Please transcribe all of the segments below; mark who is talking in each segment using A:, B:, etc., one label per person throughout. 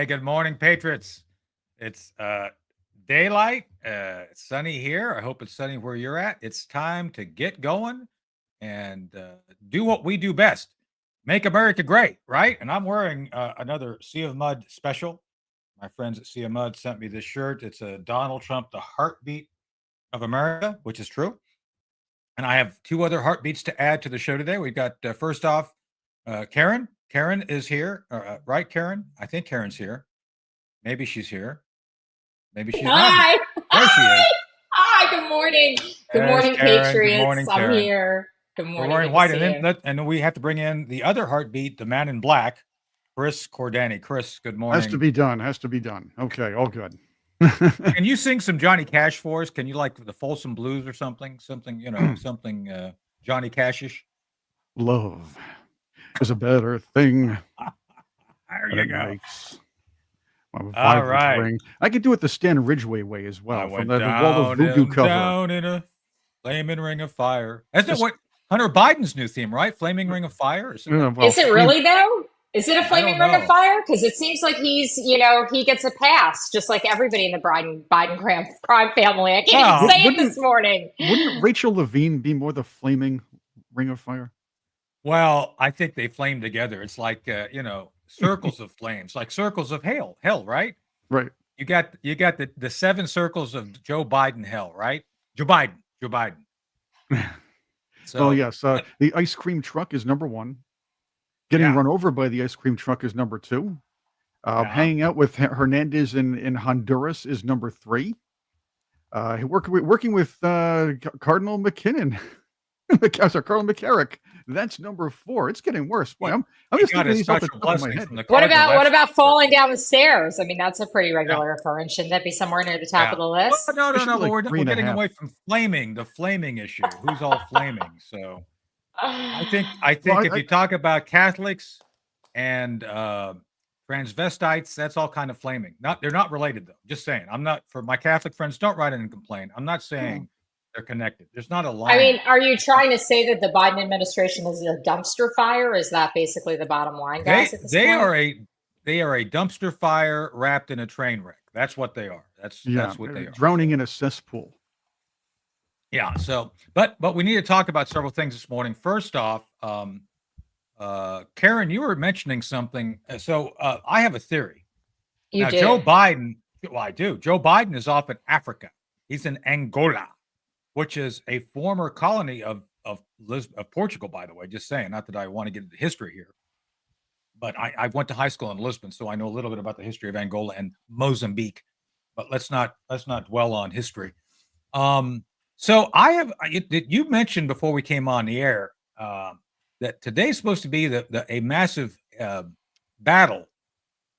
A: Hey, good morning, Patriots. It's daylight. It's sunny here. I hope it's sunny where you're at. It's time to get going and do what we do best. Make America great, right? And I'm wearing another Sea of Mud special. My friends at Sea of Mud sent me this shirt. It's a Donald Trump, the heartbeat of America, which is true. And I have two other heartbeats to add to the show today. We've got first off, Karyn. Karyn is here, right? Karyn, I think Karyn's here. Maybe she's here. Maybe she's
B: Hi.
A: not. There she is.
B: Hi. Good morning. Good morning,
A: Karyn.
B: Patriots.
A: Good morning,
B: I'm
A: Karyn.
B: here. Good morning.
A: We're wearing white, and then we have to bring in the other heartbeat, the man in black, Chris Cordani. Chris, good morning.
C: Has to be done. Has to be done. Okay, all good.
A: Can you sing some Johnny Cash for us? Can you like the Folsom Blues or something? Something, something Johnny Cash-ish?
C: Love is a better thing.
A: There you go.
C: All right. Ring. I could do it the Stan Ridgway way as well.
A: From
C: the Wall of Voodoo cover.
A: Down in a flaming ring of fire. Isn't that what Hunter Biden's new theme, right? Flaming ring of fire?
B: Is it really, though? Is it a flaming ring of fire? Because it seems like he's, he gets a pass, just like everybody in the Biden crime family. I can't even say it this morning.
C: Wouldn't Rachel Levine be more the flaming ring of fire?
A: Well, I think they flame together. It's like, circles of flames, like circles of hell, right?
C: Right.
A: You got the seven circles of Joe Biden hell, right? Joe Biden.
C: So, yes, the ice cream truck is number one. Getting run over by the ice cream truck is number two. Hanging out with Hernandez in Honduras is number three. Working with Cardinal McKinnon. Cardinal McCarrick. That's number four. It's getting worse. Boy, I'm just thinking these off the top of my head.
B: What about falling down the stairs? I mean, that's a pretty regular occurrence. Shouldn't that be somewhere near the top of the list?
A: No. We're getting away from flaming, the flaming issue. Who's all flaming? So I think if you talk about Catholics and transvestites, that's all kind of flaming. They're not related though. Just saying. I'm not, for my Catholic friends, don't write in and complain. I'm not saying they're connected. There's not a line.
B: I mean, are you trying to say that the Biden administration is a dumpster fire? Is that basically the bottom line, guys?
A: They are a dumpster fire wrapped in a train wreck. That's what they are. That's what they are.
C: Drowning in a cesspool.
A: Yeah. So, but we need to talk about several things this morning. First off, Karyn, you were mentioning something. So I have a theory.
B: You do?
A: Joe Biden. Well, I do. Joe Biden is off in Africa. He's in Angola, which is a former colony of Portugal, by the way. Just saying, not that I want to get into history here, but I went to high school in Lisbon, so I know a little bit about the history of Angola and Mozambique. But let's not dwell on history. So you mentioned before we came on the air that today's supposed to be a massive battle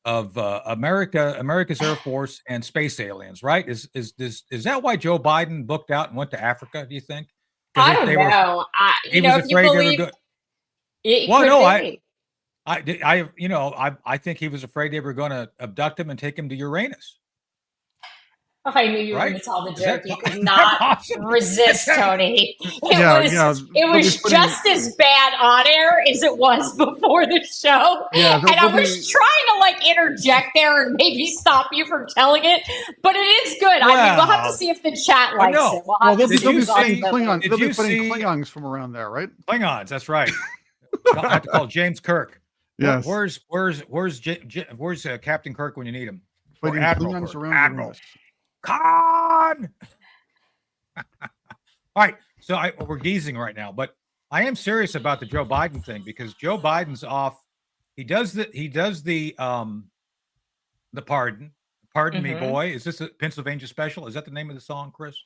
A: of America's Air Force and space aliens, right? Is that why Joe Biden booked out and went to Africa, do you think?
B: I don't know. If you believe it could be.
A: I think he was afraid they were going to abduct him and take him to Uranus.
B: I knew you were going to tell the joke. You could not resist, Tony. It was just as bad on air as it was before the show. Yeah, and I was trying to interject there and maybe stop you from telling it, but it is good. Well, I mean, we'll have to see if the chat likes it.
C: They'll be putting Klingons from around there, right?
A: Klingons, that's right. I'll have to call James Kirk.
C: Yes.
A: Where's Captain Kirk when you need him?
C: Fighting Klingons around Uranus.
A: Con. All right, so we're geezing right now, but I am serious about the Joe Biden thing because Joe Biden's off. He does the pardon me, boy. Is this a Pennsylvania special? Is that the name of the song, Chris?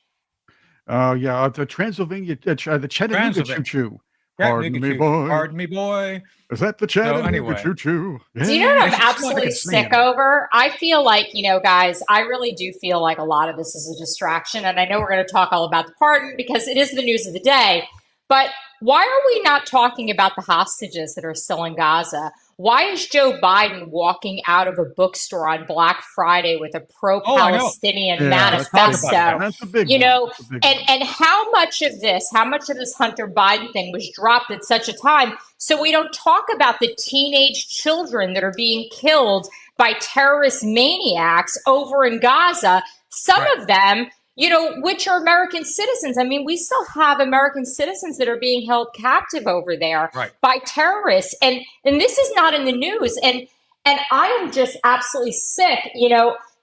C: The Transylvania, the Chattanooga Choo Choo. Pardon me, boy.
A: Pardon me, boy.
C: Is that the Chattanooga Choo Choo?
B: Yeah. Do you know what I'm absolutely sick over? I feel like, guys, I really do feel like a lot of this is a distraction. And I know we're going to talk all about the pardon because it is the news of the day. But why are we not talking about the hostages that are still in Gaza? Why is Joe Biden walking out of a bookstore on Black Friday with a pro-Palestinian manifesto?
C: That's a big one.
B: And how much of this Hunter Biden thing was dropped at such a time so we don't talk about the teenage children that are being killed by terrorist maniacs over in Gaza, some of them, which are American citizens. I mean, we still have American citizens that are being held captive over there by terrorists. And this is not in the news. And I am just absolutely sick.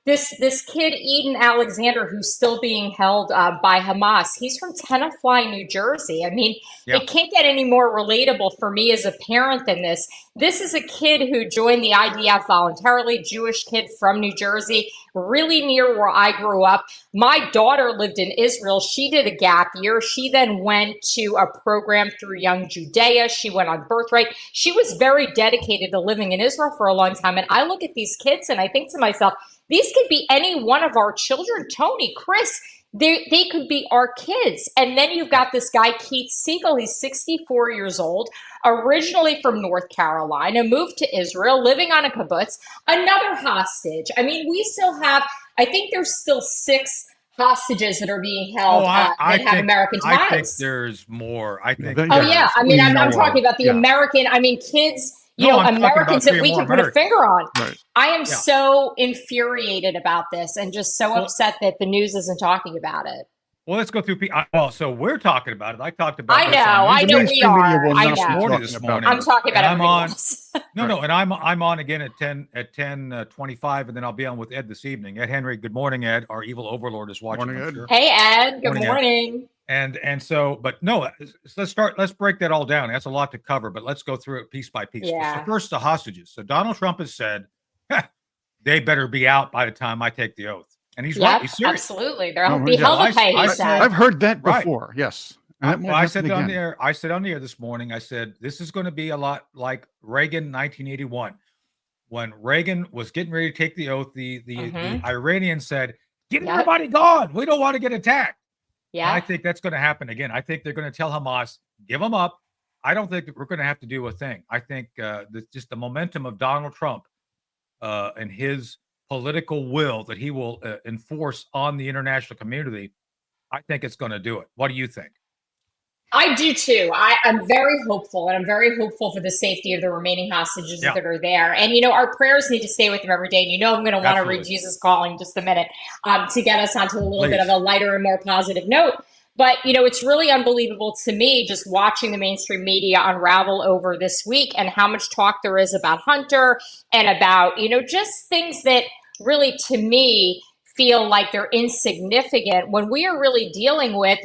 B: This kid, Eden Alexander, who's still being held by Hamas, he's from Tenafly, New Jersey. I mean, it can't get any more relatable for me as a parent than this. This is a kid who joined the IDF voluntarily, Jewish kid from New Jersey, really near where I grew up. My daughter lived in Israel. She did a gap year. She then went to a program through Young Judea. She went on Birthright. She was very dedicated to living in Israel for a long time. And I look at these kids and I think to myself, these could be any one of our children. Tony, Chris, they could be our kids. And then you've got this guy, Keith Siegel. He's 64 years old, originally from North Carolina, moved to Israel, living on a kibbutz, another hostage. I mean, we still have, I think there's still 6 hostages that are being held that have American ties.
A: I think there's more. I think.
B: I mean, I'm talking about the American, I mean, kids. Americans that we can put a finger on.
C: Right.
B: I am so infuriated about this and just so upset that the news isn't talking about it.
A: Well, let's go through. So we're talking about it. I talked about.
B: I know we are. I know.
A: This morning.
B: I'm talking about everything else.
A: No, and I'm on again at 10:25, and then I'll be on with Ed this evening. Ed Henry, good morning, Ed. Our evil overlord is watching.
C: Morning, Ed.
A: Sure.
B: Hey, Ed. Good morning.
A: And so, but no, let's break that all down. That's a lot to cover, but let's go through it piece by piece.
B: Yeah.
A: So first, the hostages. So Donald Trump has said, they better be out by the time I take the oath. And he's right. He's serious.
B: Absolutely. They'll be held to pay, he said.
C: I've heard that before. Yes.
A: I said on the air. I said on the air this morning. I said this is going to be a lot like Reagan, 1981, when Reagan was getting ready to take the oath. The Iranians said, "Get everybody gone. We don't want to get attacked." Yeah, and I think that's going to happen again. I think they're going to tell Hamas, "Give them up." I don't think that we're going to have to do a thing. I think just the momentum of Donald Trump and his political will that he will enforce on the international community, I think it's going to do it. What do you think?
B: I do too. I'm very hopeful, and I'm very hopeful for the safety of the remaining hostages that are there. And, our prayers need to stay with them every day. And I'm going to want to read Jesus Calling just a minute to get us onto a little bit of a lighter and more positive note. But, it's really unbelievable to me just watching the mainstream media unravel over this week and how much talk there is about Hunter and about, just things that really, to me, feel like they're insignificant when we are really dealing with,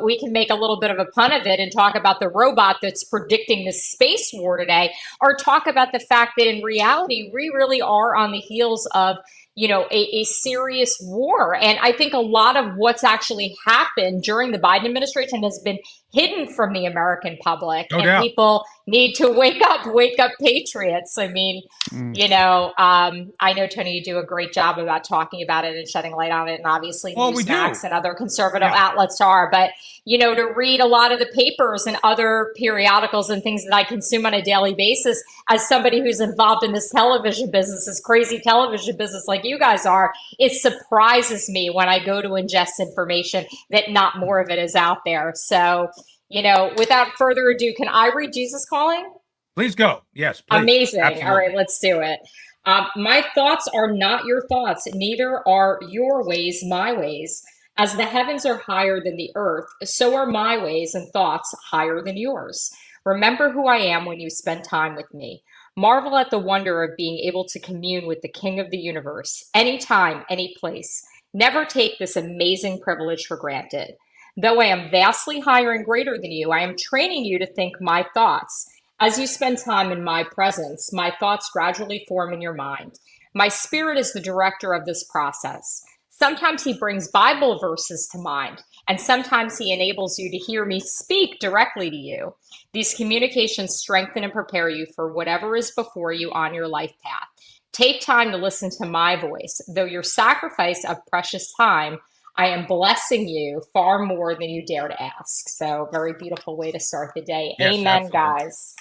B: we can make a little bit of a pun of it and talk about the robot that's predicting the space war today, or talk about the fact that in reality, we really are on the heels of, a serious war. And I think a lot of what's actually happened during the Biden administration has been hidden from the American public. People need to wake up patriots. I mean, I know, Tony, you do a great job about talking about it and shedding light on it. And obviously Newsmax and other conservative outlets are. But, to read a lot of the papers and other periodicals and things that I consume on a daily basis as somebody who's involved in this television business, this crazy television business like you guys are, it surprises me when I go to ingest information that not more of it is out there. So, without further ado, can I read Jesus Calling?
A: Please go. Yes, please.
B: Amazing.
A: Absolutely.
B: All right, let's do it. My thoughts are not your thoughts, neither are your ways my ways. As the heavens are higher than the earth, so are my ways and thoughts higher than yours. Remember who I am when you spend time with me. Marvel at the wonder of being able to commune with the King of the universe, anytime, any place. Never take this amazing privilege for granted. Though I am vastly higher and greater than you, I am training you to think my thoughts. As you spend time in my presence, my thoughts gradually form in your mind. My spirit is the director of this process. Sometimes he brings Bible verses to mind, and sometimes he enables you to hear me speak directly to you. These communications strengthen and prepare you for whatever is before you on your life path. Take time to listen to my voice. Though your sacrifice of precious time, I am blessing you far more than you dare to ask. So very beautiful way to start the day. Yes, amen, absolutely. Guys.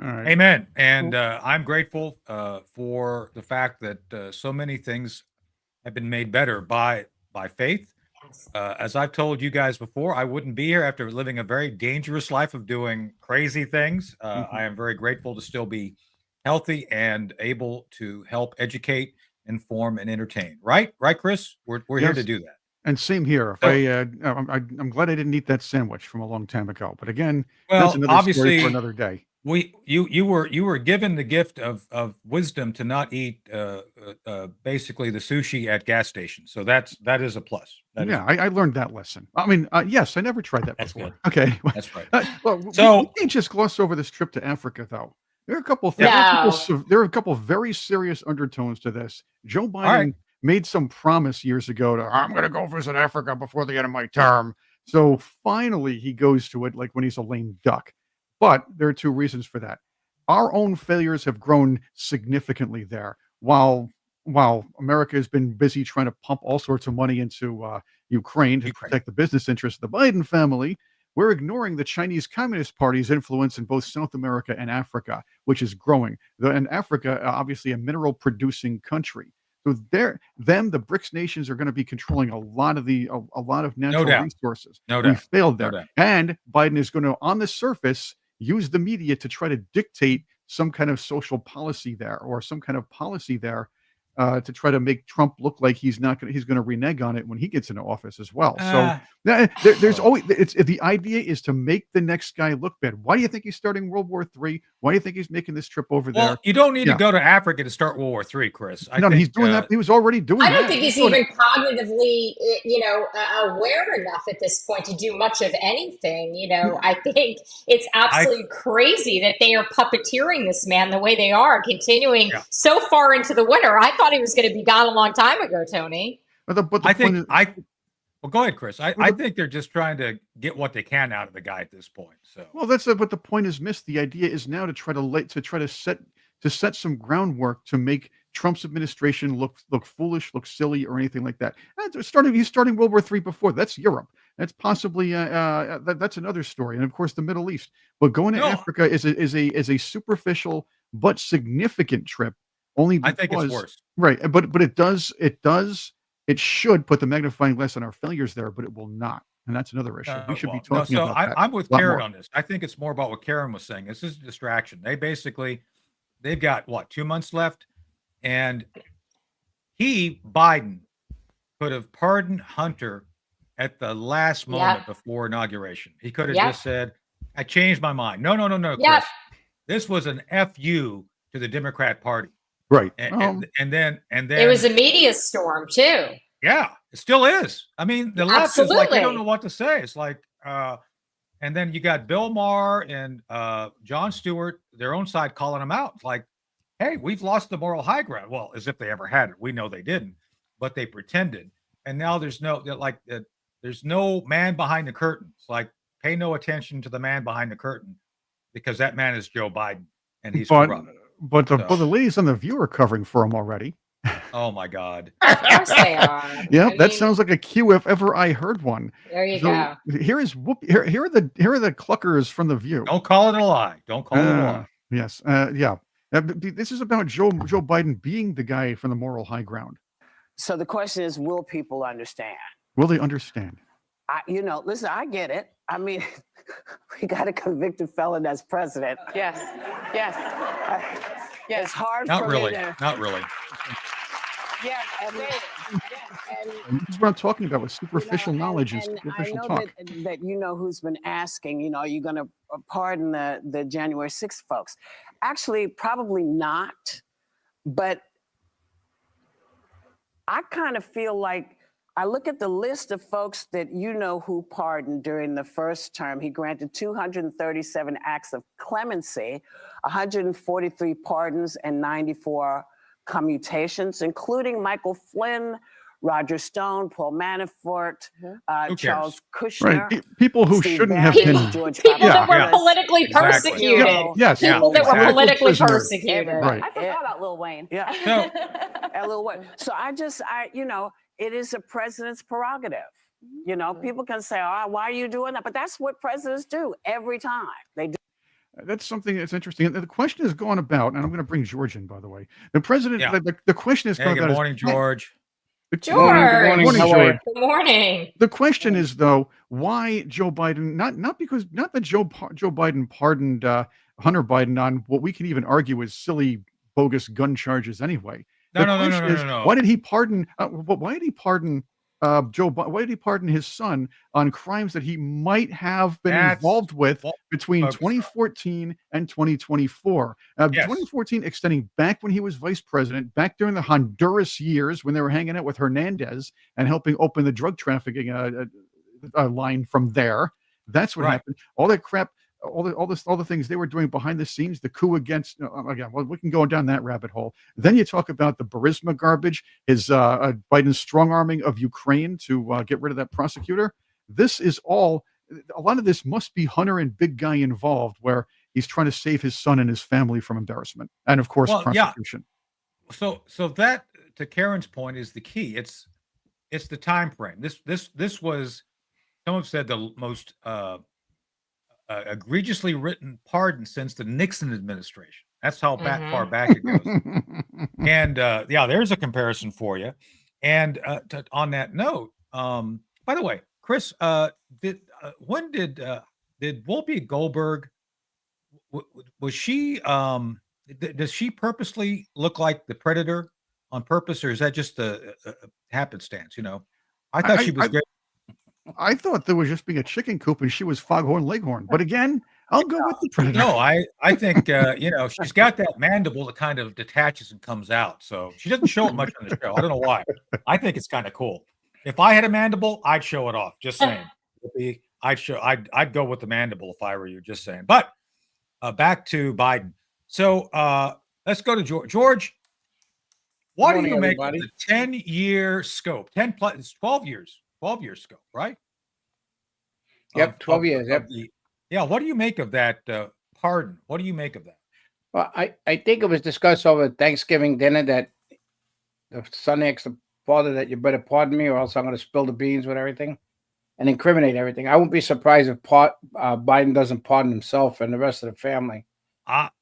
A: All right. Amen. And I'm grateful for the fact that so many things have been made better by faith. Yes. As I've told you guys before, I wouldn't be here after living a very dangerous life of doing crazy things. I am very grateful to still be healthy and able to help educate, inform, and entertain. Right, Chris? We're here to do that.
C: And same here. If I'm glad I didn't eat that sandwich from a long time ago. But again,
A: well,
C: that's another story for another day.
A: You were given the gift of wisdom to not eat basically the sushi at gas stations. So that is a plus.
C: I learned that lesson. I mean, yes, I never tried that before.
A: Good.
C: Okay,
A: that's right.
C: So we can't just gloss over this trip to Africa, though. There are a couple of things. There are a couple of very serious undertones to this. Joe Biden made some promise years ago I'm going to go visit Africa before the end of my term. So finally he goes to it like when he's a lame duck. But there are two reasons for that. Our own failures have grown significantly there. While America has been busy trying to pump all sorts of money into Ukraine to protect the business interests of the Biden family, we're ignoring the Chinese Communist Party's influence in both South America and Africa, which is growing. And Africa, obviously a mineral-producing country. So the BRICS nations are going to be controlling a lot of natural resources. We failed there. And Biden is going to, on the surface, use the media to try to dictate some kind of social policy there or some kind of policy there to try to make Trump look like he's going to renege on it when he gets into office as well. So there's always the idea is to make the next guy look bad. Why do you think he's starting World War III? Why do you think he's making this trip over there?
A: Well, you don't need to go to Africa to start World War III, Chris.
C: He's doing that. He was already doing that.
B: I don't think he's even cognitively, aware enough at this point to do much of anything. I think it's absolutely crazy that they are puppeteering this man the way they are, continuing so far into the winter. I thought he was going to be gone a long time ago, Tony.
A: Well, go ahead, Chris. I think they're just trying to get what they can out of the guy at this point. So,
C: well, but the point is missed. The idea is now to try to set some groundwork to make Trump's administration look foolish, look silly, or anything like that. He's starting World War III before. That's Europe. That's possibly that's another story, and of course the Middle East. But going to Africa is a superficial but significant trip. Only because,
A: I think it's worse.
C: Right, but it should put the magnifying glass on our failures there, but it will not. And that's another issue. We should be talking about that.
A: I'm with Karyn on this. I think it's more about what Karyn was saying. This is a distraction. They've got 2 months left, and Biden could have pardoned Hunter at the last moment before inauguration. He could have just said, I changed my mind. No, Chris. This was an FU to the Democrat Party.
C: Right.
A: And then
B: it was a media storm too.
A: Yeah, it still is. I mean, the left is like, they don't know what to say. It's like, and then you got Bill Maher and Jon Stewart, their own side, calling them out. It's like, hey, we've lost the moral high ground. Well, as if they ever had it. We know they didn't, but they pretended. And now there's no man behind the curtain. It's like, pay no attention to the man behind the curtain, because that man is Joe Biden, and he's corrupt.
C: But the ladies on The View are covering for him already.
A: Oh my God!
B: Of course they are.
C: Yeah, that sounds like a cue if ever I heard one.
B: There you go.
C: Here are the cluckers from The View.
A: Don't call it a lie. Don't call it a lie.
C: Yes. Yeah. This is about Joe Biden being the guy from the moral high ground.
D: So the question is, will people understand?
C: Will they understand?
D: Listen, I get it. I mean, we got a convicted felon as president.
E: Yes.
D: It's hard
A: Not
D: for
A: really.
D: me to...
A: Not really.
D: Yeah, and
C: that's what I'm talking about with superficial knowledge and superficial talk.
D: That who's been asking, are you going to pardon the January 6th folks? Actually, probably not. But I kind of feel like, I look at the list of folks that who pardoned during the first term. He granted 237 acts of clemency, 143 pardons, and 94 commutations, including Michael Flynn, Roger Stone, Paul Manafort, Charles Kushner.
C: Right. People who
D: Steve
C: shouldn't
D: Bannon,
C: have been.
B: People that were politically persecuted.
C: Yes.
B: People that were politically persecuted.
C: Right.
E: I forgot about Lil Wayne.
D: Yeah. And Lil Wayne. So it is a president's prerogative. People can say, why are you doing that? But that's what presidents do every time. They do.
C: That's something that's interesting. And the question is going about, and I'm going to bring George in, by the way. The president, the question is going about.
A: Good morning, George.
B: Good morning,
C: George.
B: Good morning.
C: The question is, though, why Joe Biden? Not that Joe Biden pardoned Hunter Biden on what we can even argue is silly, bogus gun charges anyway.
A: No.
C: Why did he pardon? Why did he pardon Joe? Why did he pardon his son on crimes that he might have been involved with between 2014 and 2024? 2014 extending back when he was vice president, back during the Honduras years when they were hanging out with Hernandez and helping open the drug trafficking line from there. That's what happened. All that crap. All the things they were doing behind the scenes, the coup against, again, well, we can go down that rabbit hole. Then you talk about the Burisma garbage, his Biden's strong arming of Ukraine to get rid of that prosecutor. This is a lot of this must be Hunter and Big Guy involved, where he's trying to save his son and his family from embarrassment. And of course, prosecution.
A: Yeah. So that, to Karyn's point, is the key. It's the time frame. This was, some have said, the most egregiously written pardon since the Nixon administration. That's how far back it goes. And there's a comparison for you. And on that note, by the way, Chris, did Whoopi Goldberg, was she does she purposely look like the Predator on purpose, or is that just a happenstance? I thought she was great.
C: I thought there was just being a chicken coop and she was Foghorn Leghorn. But again, I'll go with the Predator.
A: No, I think, she's got that mandible that kind of detaches and comes out. So she doesn't show it much on the show. I don't know why. I think it's kind of cool. If I had a mandible, I'd show it off. Just saying. I'd go with the mandible if I were you. Just saying. But back to Biden. So let's go to George. George, what do you make of the 10-year scope? 12 years. 12-year scope, right?
E: Yep, 12 years. Yep.
A: What do you make of that pardon? What do you make of that?
E: Well, I think it was discussed over Thanksgiving dinner that the son asked the father that you better pardon me or else I'm going to spill the beans with everything and incriminate everything. I wouldn't be surprised if Biden doesn't pardon himself and the rest of the family.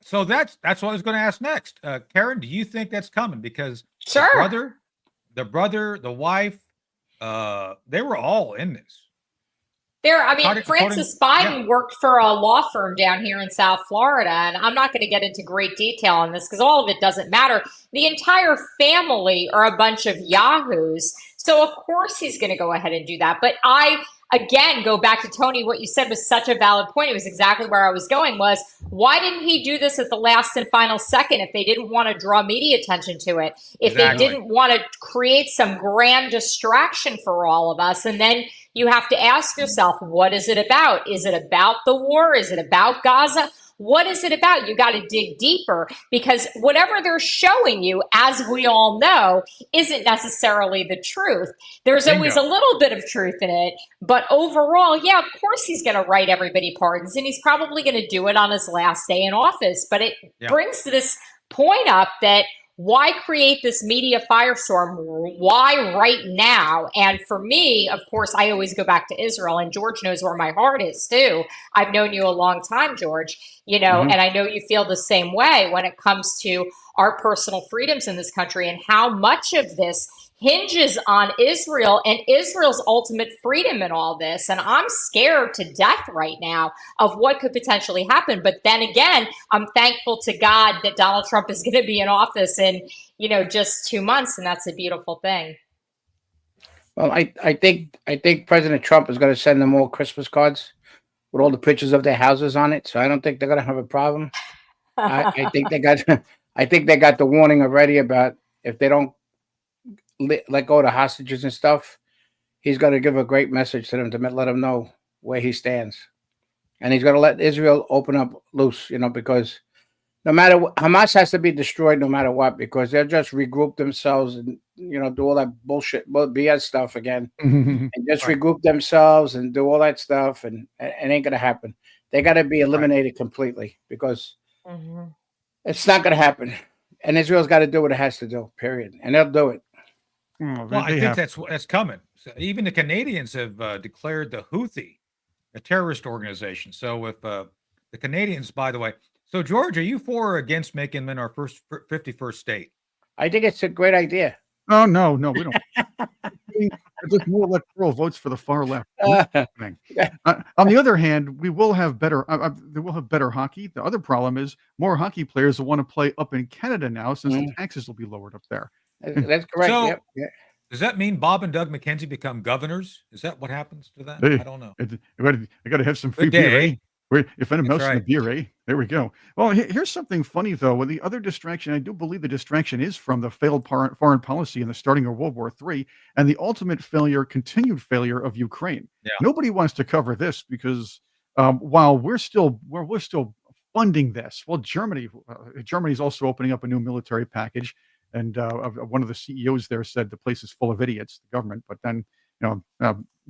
A: So that's what I was going to ask next. Karyn, do you think that's coming? Because
B: sure.
A: the brother, the wife, they were all in this.
B: Francis Biden worked for a law firm down here in South Florida, and I'm not going to get into great detail on this because all of it doesn't matter. The entire family are a bunch of yahoos, so of course he's going to go ahead and do that. But I, again, go back to Tony, what you said was such a valid point. It was exactly where I was going was, why didn't he do this at the last and final second if they didn't want to draw media attention to it? If they didn't want to create some grand distraction for all of us? And then you have to ask yourself, what is it about? Is it about the war? Is it about Gaza? What is it about? You got to dig deeper because whatever they're showing you, as we all know, isn't necessarily the truth. There's always a little bit of truth in it. But overall, yeah, of course he's going to write everybody pardons, and he's probably going to do it on his last day in office. But it brings this point up that why create this media firestorm? Why right now? And for me, of course, I always go back to Israel, and George knows where my heart is too. I've known you a long time, George, and I know you feel the same way when it comes to our personal freedoms in this country and how much of this hinges on Israel and Israel's ultimate freedom in all this. And I'm scared to death right now of what could potentially happen. But then again, I'm thankful to God that Donald Trump is going to be in office in, just 2 months. And that's a beautiful thing.
E: Well, I think President Trump is going to send them all Christmas cards with all the pictures of their houses on it. So I don't think they're going to have a problem. I think they got the warning already about if they don't let go of the hostages and stuff, he's going to give a great message to them to let them know where he stands. And he's going to let Israel open up loose, because no matter what, Hamas has to be destroyed no matter what, because they'll just regroup themselves and, do all that bullshit, BS stuff again and just regroup themselves and do all that stuff. And it ain't going to happen. They got to be eliminated completely because it's not going to happen. And Israel's got to do what it has to do, period. And they'll do it.
A: Well, I think that's coming. So even the Canadians have declared the Houthi a terrorist organization. So if the Canadians, by the way, so George, are you for or against making them our first 51st state?
E: I think it's a great idea.
C: Oh no, we don't. Just more electoral votes for the far left. On the other hand, we will have better. They will have better hockey. The other problem is more hockey players will want to play up in Canada now, since the taxes will be lowered up there.
E: That's correct.
A: So, does that mean Bob and Doug McKenzie become governors? Is that what happens to that? I don't know.
C: I got to have some free beer. Eh? If any mouse in the beer, eh? There we go. Well, here's something funny, though. With the other distraction, I do believe the distraction is from the failed foreign policy and the starting of World War III and the ultimate continued failure of Ukraine.
A: Yeah.
C: Nobody wants to cover this because while we're still funding this, well, Germany's also opening up a new military package, and one of the CEOs there said the place is full of idiots, the government. But then,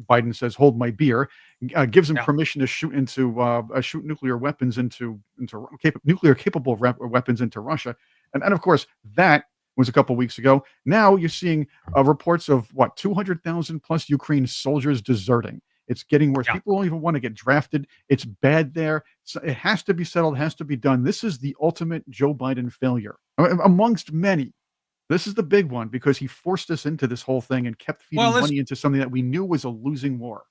C: Biden says, "Hold my beer," gives him permission to shoot nuclear weapons into nuclear capable weapons into Russia, and of course that was a couple weeks ago. Now you're seeing reports of 200,000 plus Ukraine soldiers deserting. It's getting worse. People don't even want to get drafted. It's bad there. So it has to be settled. Has to be done. This is the ultimate Joe Biden failure amongst many. This is the big one because he forced us into this whole thing and kept feeding money into something that we knew was a losing war.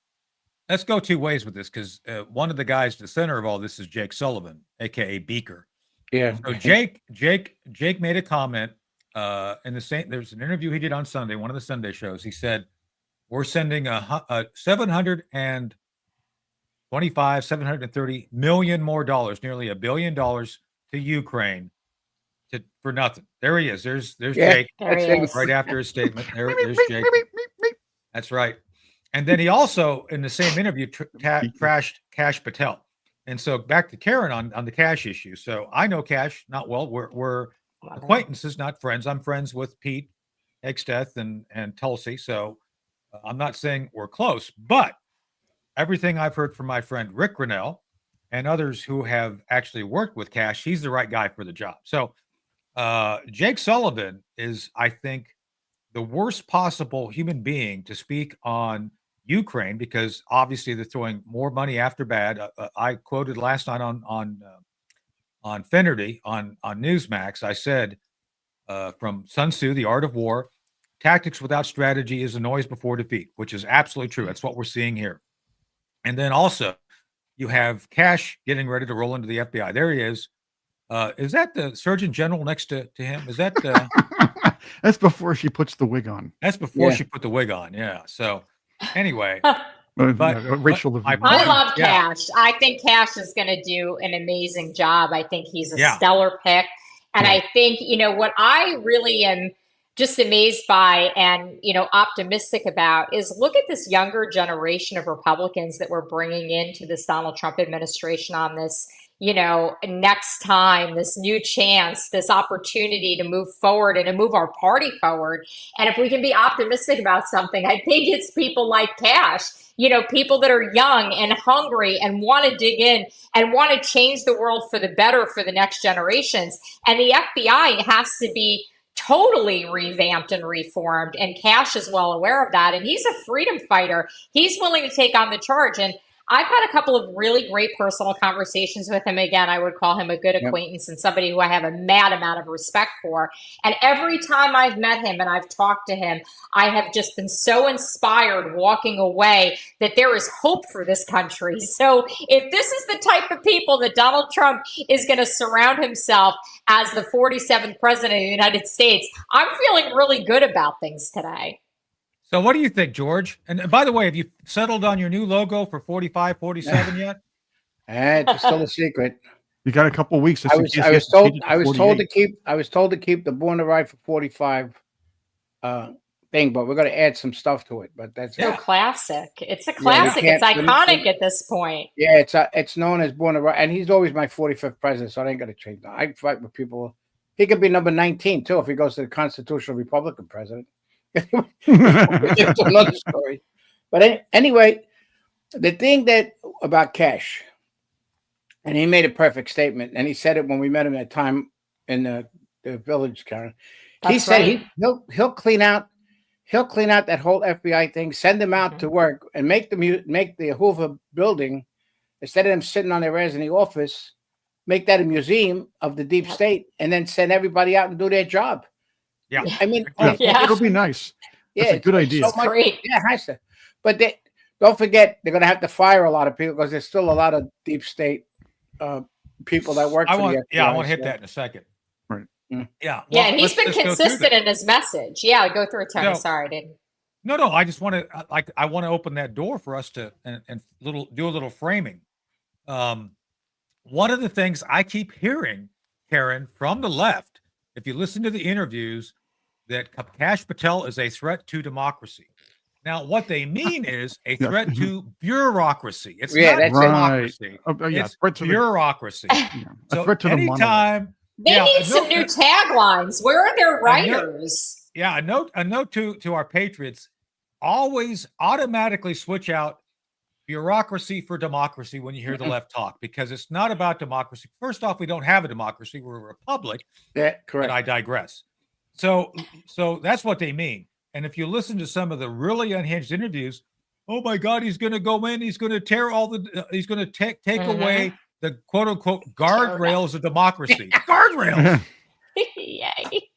C: Let's
A: go two ways with this because one of the guys at the center of all this is Jake Sullivan, aka Beaker.
E: Yeah.
A: So Jake made a comment in the same. There's an interview he did on Sunday, one of the Sunday shows. He said, "We're sending $730 million more dollars, nearly $1 billion to Ukraine." For nothing. There he is. There's Jake. Right after his statement. There's Jake. That's right. And then he also, in the same interview, trashed Kash Patel. And so back to Karyn on the Kash issue. So I know Kash not well. We're acquaintances, not friends. I'm friends with Pete Hegsteth and Tulsi. So I'm not saying we're close, but everything I've heard from my friend Rick Grinnell and others who have actually worked with Kash, he's the right guy for the job. So Jake Sullivan is, I think, the worst possible human being to speak on Ukraine because obviously they're throwing more money after bad. I quoted last night on Finnerty on Newsmax. I said from Sun Tzu, The Art of War, tactics without strategy is a noise before defeat, which is absolutely true. That's what we're seeing here. And then also you have Kash getting ready to roll into the FBI. There he is. Is that the Surgeon General next to him? Is that
C: that's before she puts the wig on?
A: That's before she put the wig on. Yeah. So anyway,
C: Rachel Levine.
B: I love Kash. I think Kash is going to do an amazing job. I think he's a stellar pick, and I think what I really am just amazed by and optimistic about is look at this younger generation of Republicans that we're bringing into this Donald Trump administration on this. Next time, this new chance, this opportunity to move forward and to move our party forward. And if we can be optimistic about something, I think it's people like Kash, people that are young and hungry and want to dig in and want to change the world for the better for the next generations. And the FBI has to be totally revamped and reformed. And Kash is well aware of that. And he's a freedom fighter. He's willing to take on the charge. And I've had a couple of really great personal conversations with him. Again, I would call him a good acquaintance and somebody who I have a mad amount of respect for. And every time I've met him and I've talked to him, I have just been so inspired walking away that there is hope for this country. So if this is the type of people that Donald Trump is going to surround himself as the 47th president of the United States, I'm feeling really good about things today.
A: So what do you think, George? And by the way, have you settled on your new logo for 45, 47 yet?
E: It's still a secret.
C: You got a couple of weeks.
E: I was told to keep the Born to Ride for 45 thing, but we're going to add some stuff to it. But that's
B: so classic. It's a classic. It's iconic at this point.
E: Yeah, it's known as Born to Ride, and he's always my 45th president, so I ain't going to change that. I fight with people. He could be number 19 too if he goes to the constitutional Republican president. It's another story. But anyway, the thing about Kash, and he made a perfect statement, and he said it when we met him at time in the village, Karyn. He said he'll clean out that whole FBI thing, send them out to work, and make the Hoover building, instead of them sitting on their ass in the office, make that a museum of the deep state, and then send everybody out and do their job.
A: Yeah,
E: I mean,
C: it'll be nice.
E: Yeah,
C: That's a good idea.
E: So great. Yeah, it has to. But don't forget, they're going to have to fire a lot of people because there's still a lot of deep state people that work for the FBI.
A: Yeah, I want to hit that in a second.
C: Right.
A: Yeah.
B: Well, and he's been consistent in his message. Yeah, go through it, Tony. Sorry, I didn't.
A: No. I just want to I want to open that door for us to do a little framing. One of the things I keep hearing, Karyn, from the left, if you listen to the interviews, that Kash Patel is a threat to democracy. Now, what they mean is a threat to bureaucracy. It's not democracy. It's threat to bureaucracy. So threat to anytime
B: they need some new taglines. Where are their writers?
A: A note to our patriots: always automatically switch out bureaucracy for democracy when you hear the left talk, because it's not about democracy. First off, we don't have a democracy; we're a republic.
E: Yeah, correct.
A: But I digress. So that's what they mean. And if you listen to some of the really unhinged interviews, oh my God, he's going to go in, he's going to tear he's going to take away the quote unquote guardrails of democracy. Guardrails.
B: Yay.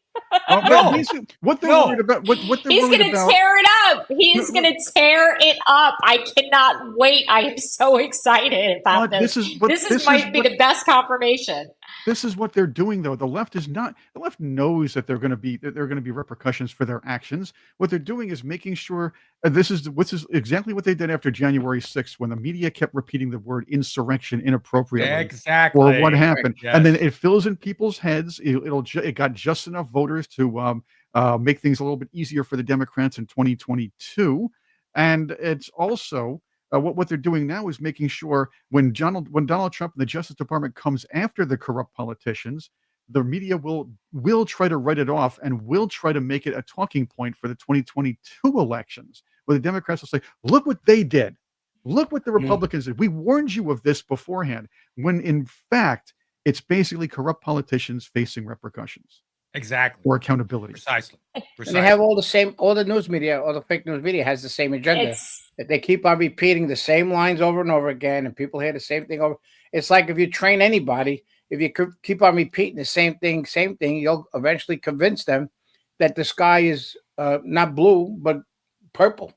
C: What they're worried about?
B: He's going to tear it up. He's going to tear it up. I cannot wait. I am so excited about this. This might be the best confirmation.
C: This is what they're doing, though. The left is not. The left knows that there are going to be repercussions for their actions. What they're doing is making sure this is exactly what they did after January 6th, when the media kept repeating the word insurrection inappropriately.
A: Exactly.
C: Or what happened,
A: yes.
C: And then it fills in people's heads. It got just enough voters to make things a little bit easier for the Democrats in 2022, and it's also. What they're doing now is making sure when Donald Trump and the Justice Department comes after the corrupt politicians, the media will try to write it off and will try to make it a talking point for the 2022 elections, where the Democrats will say, look what they did. Look what the Republicans did. We warned you of this beforehand, when in fact, it's basically corrupt politicians facing repercussions.
A: Exactly.
C: Or accountability.
A: Precisely.
E: And they have all the news media, all the fake news media has the same agenda. They keep on repeating the same lines over and over again, and people hear the same thing over. It's like if you train anybody, if you keep on repeating the same thing, you'll eventually convince them that the sky is not blue, but purple.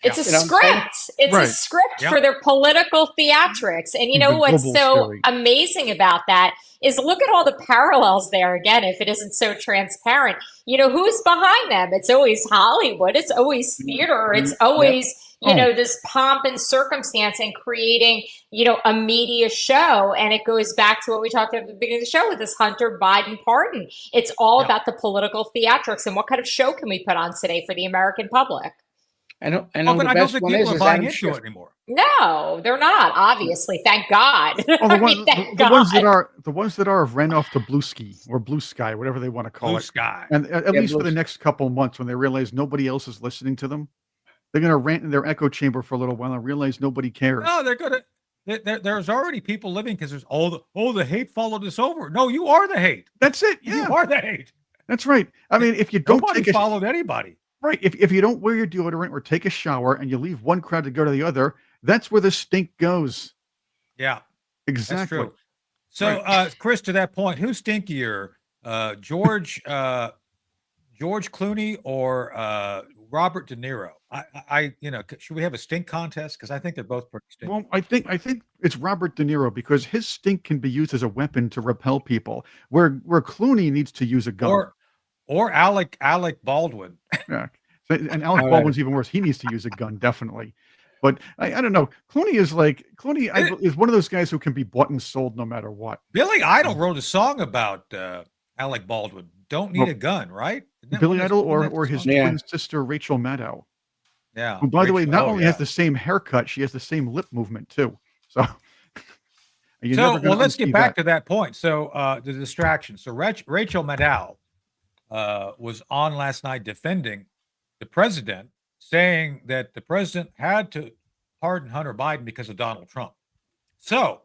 B: It's a script. It's a script for their political theatrics. And you know what's so amazing about that is look at all the parallels there again, if it isn't so transparent. You know, who's behind them? It's always Hollywood. It's always theater. It's always, you know, this pomp and circumstance and creating, you know, a media show. And it goes back to what we talked about at the beginning of the show with this Hunter Biden pardon. It's all about the political theatrics and what kind of show can we put on today for the American public?
E: I know
A: but I don't think people are buying into it anymore.
B: No, they're not. Obviously, thank God.
C: The ones that are have ran off to Blue Ski or Blue Sky, whatever they want to call it.
A: Blue Sky,
C: and at least for the next couple of months, when they realize nobody else is listening to them, they're going to rant in their echo chamber for a little while and realize nobody cares.
A: No, they're going to. There's already people living because there's the hate followed us over. No, you are the hate.
C: That's it. Yeah,
A: you are the hate.
C: That's right. I mean, if you don't
A: followed anybody.
C: Right. If you don't wear your deodorant or take a shower and you leave one crowd to go to the other, that's where the stink goes.
A: Yeah,
C: exactly.
A: That's true. So, Chris, to that point, who's stinkier, George Clooney or Robert De Niro? Should we have a stink contest? Because I think they're both pretty stinky.
C: Well, I think it's Robert De Niro, because his stink can be used as a weapon to repel people, where Clooney needs to use a gun.
A: Or Alec Baldwin.
C: Yeah. And Alec Baldwin's even worse. He needs to use a gun, definitely. But I don't know. Clooney is one of those guys who can be bought and sold no matter what.
A: Billy Idol wrote a song about Alec Baldwin. Don't need a gun, right?
C: Billy Idol or his twin sister, Rachel Maddow.
A: Yeah.
C: Who, by the way, not only has the same haircut, she has the same lip movement too. So,
A: let's get back to that point. So, the distraction. So, Rachel Maddow was on last night defending the president, saying that the president had to pardon Hunter Biden because of Donald Trump. So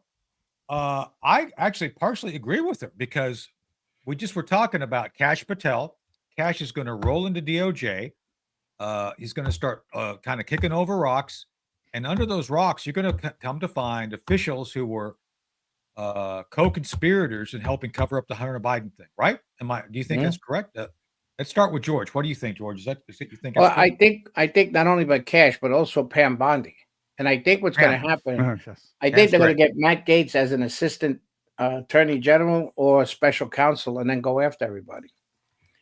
A: I actually partially agree with her, because we just were talking about Kash Patel. Kash is going to roll into DOJ. He's going to start kind of kicking over rocks. And under those rocks, you're going to come to find officials who were co-conspirators in helping cover up the Hunter Biden thing, right? Do you think that's correct? Let's start with George. What do you think, George? Is that you think?
E: Well, I think not only by cash, but also Pam Bondi. And I think what's going to happen, I think they're going to get Matt Gaetz as an assistant attorney general or a special counsel and then go after everybody.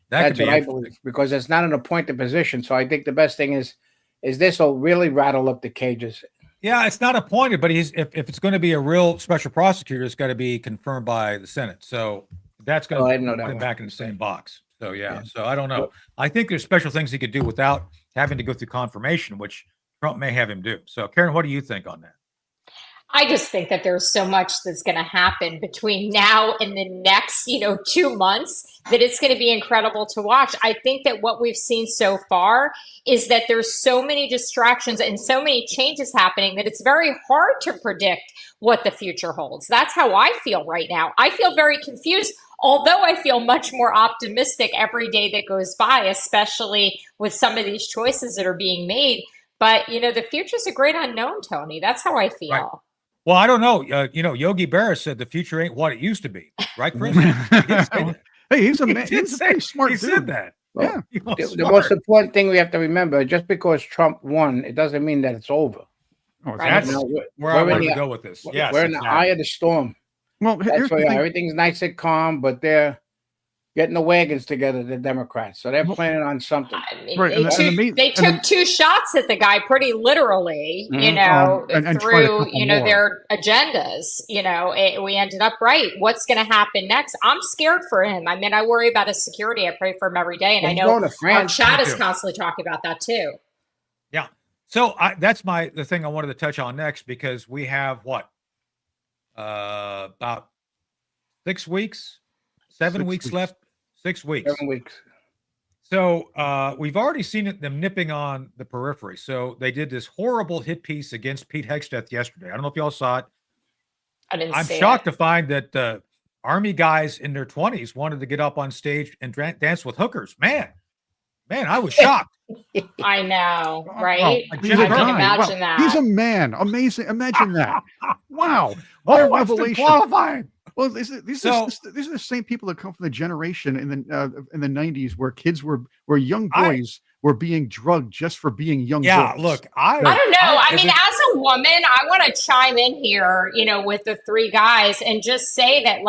E: That's what I believe, because it's not an appointed position. So I think the best thing is this will really rattle up the cages.
A: Yeah, it's not appointed, but if it's going to be a real special prosecutor, it's got to be confirmed by the Senate. So that's going to put him back in the same box. So, yeah. So I don't know. I think there's special things he could do without having to go through confirmation, which Trump may have him do. So, Karyn, what do you think on that?
B: I just think that there's so much that's going to happen between now and the next, 2 months that it's going to be incredible to watch. I think that what we've seen so far is that there's so many distractions and so many changes happening that it's very hard to predict what the future holds. That's how I feel right now. I feel very confused, although I feel much more optimistic every day that goes by, especially with some of these choices that are being made. But, the future's a great unknown, Tony. That's how I feel.
A: Right. Well, I don't know. Yogi Berra said the future ain't what it used to be. Right, Chris?
C: Hey, he's a man. He's a very smart dude.
A: He said that.
E: Well, the most important thing we have to remember, just because Trump won, it doesn't mean that it's over.
A: Oh, that's where I want to go with this. Yes,
E: we're in the eye of the storm. Well, that's why everything's nice and calm, but they're getting the wagons together, the Democrats. So they're planning on something.
B: They took 2 shots at the guy pretty literally, through, their agendas. We ended up right. What's going to happen next? I'm scared for him. I mean, I worry about his security. I pray for him every day. And I know our chat is constantly talking about that too.
A: Yeah. So that's the thing I wanted to touch on next, because we have about 6 weeks, 7 weeks left. 6 weeks.
E: 7 weeks.
A: So we've already seen them nipping on the periphery. So they did this horrible hit piece against Pete Hegseth yesterday. I don't know if y'all saw it. I'm shocked to find that Army guys in their 20s wanted to get up on stage and dance with hookers. Man, I was shocked.
B: I know, right? I can imagine that.
C: He's a man. Amazing. Imagine that. Wow.
A: What a revelation. Qualifying.
C: Well, these are the same people that come from the generation in the 90s where kids were young boys were being drugged just for being young boys.
A: Look,
B: I don't know. I mean, as a woman, I want to chime in here, with the 3 guys and just say that,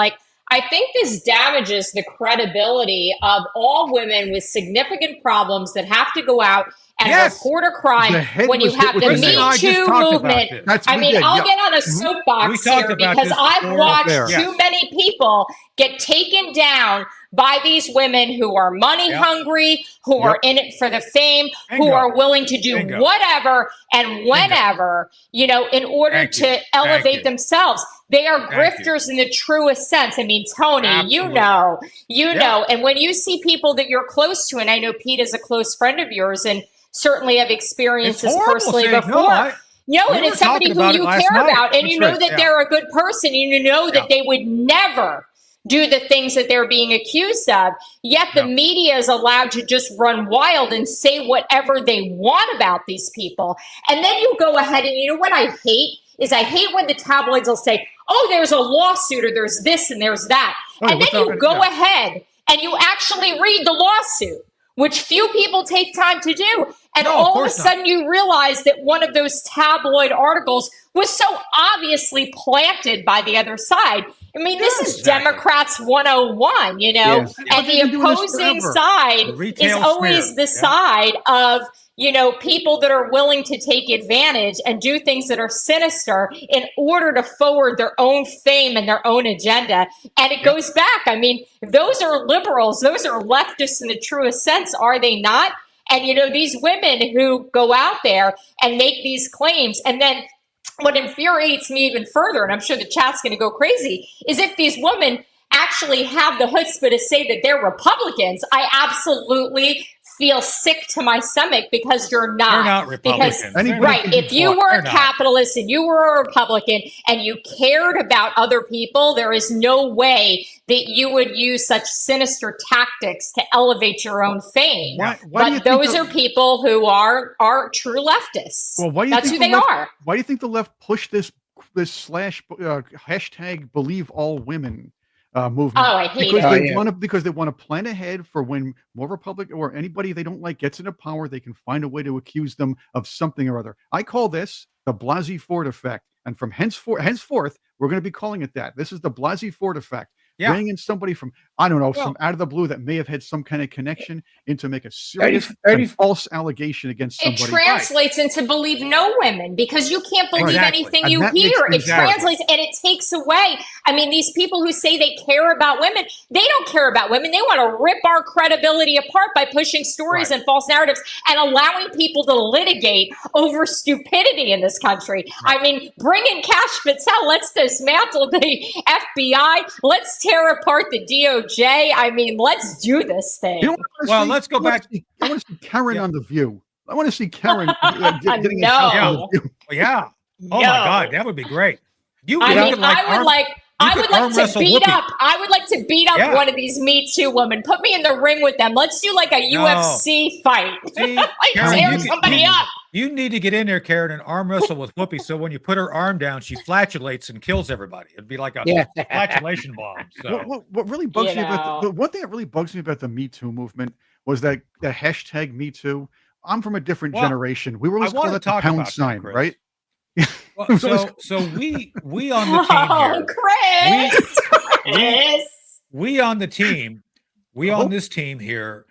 B: I think this damages the credibility of all women with significant problems that have to go out and report a crime when you have the Me Too movement. I'll get on a soapbox here because I've watched too many people get taken down by these women who are money hungry, who are in it for the fame, who are willing to do whatever and whenever, in order to elevate themselves. They are grifters in the truest sense. I mean, Tony, you know. And when you see people that you're close to, and I know Pete is a close friend of yours, and certainly have experienced this personally before. And it's somebody who you care about, and you know that they're a good person, and you know that they would never do the things that they're being accused of. Yet the media is allowed to just run wild and say whatever they want about these people. And then you go ahead and what I hate is when the tabloids will say, oh, there's a lawsuit or there's this and there's that. And then you go ahead and you actually read the lawsuit, which few people take time to do. And all of a sudden you realize that one of those tabloid articles was so obviously planted by the other side. I mean, this is Democrats 101, and the opposing side is always the side of, people that are willing to take advantage and do things that are sinister in order to forward their own fame and their own agenda. And it goes back. I mean, those are liberals. Those are leftists in the truest sense, are they not? And, these women who go out there and make these claims, and then what infuriates me even further, and I'm sure the chat's going to go crazy, is if these women actually have the chutzpah to say that they're Republicans, I absolutely feel sick to my stomach because you're not.
A: They're not Republicans.
B: If you were a capitalist and you were a Republican and you cared about other people, there is no way that you would use such sinister tactics to elevate your own fame. But those are people who are true leftists.
C: Well,
B: that's who they are.
C: Why do you think the left pushed this hashtag believe all women movement.
B: Oh, I hate
C: because
B: it.
C: they want to plan ahead for when more Republic or anybody they don't like gets into power, they can find a way to accuse them of something or other. I call this the Blasey Ford effect, and from henceforth, we're going to be calling it that. This is the Blasey Ford effect.
A: Yeah.
C: Bringing in somebody from, I don't know, some out of the blue that may have had some kind of connection into make a serious and false allegation against somebody.
B: It translates into believe no women, because you can't believe anything you hear. It translates and it takes away. I mean, these people who say they care about women, they don't care about women. They want to rip our credibility apart by pushing stories and false narratives and allowing people to litigate over stupidity in this country. I mean, bring in Kash Patel. Let's dismantle the FBI. Let's tear apart the DOJ. I mean, let's do this thing.
A: Let's go back.
C: I want to see Karyn on The View. I want to see Karyn getting
B: no.
A: Yeah. Oh my God, that would be great.
B: I would like to beat up one of these Me Too women. Put me in the ring with them. Let's do like a UFC fight.
A: See,
B: tear somebody up.
A: You need to get in there, Karyn, and arm wrestle with Whoopi. So when you put her arm down, she flatulates and kills everybody. It'd be like a flatulation bomb. So.
C: What really bugs me about one thing that really bugs me about the Me Too movement was that the hashtag Me Too. I'm from a different generation. We were always calling it the pound sign, right?
A: Well, so we on the team here.
B: Chris.
A: We on the team. We on this team here.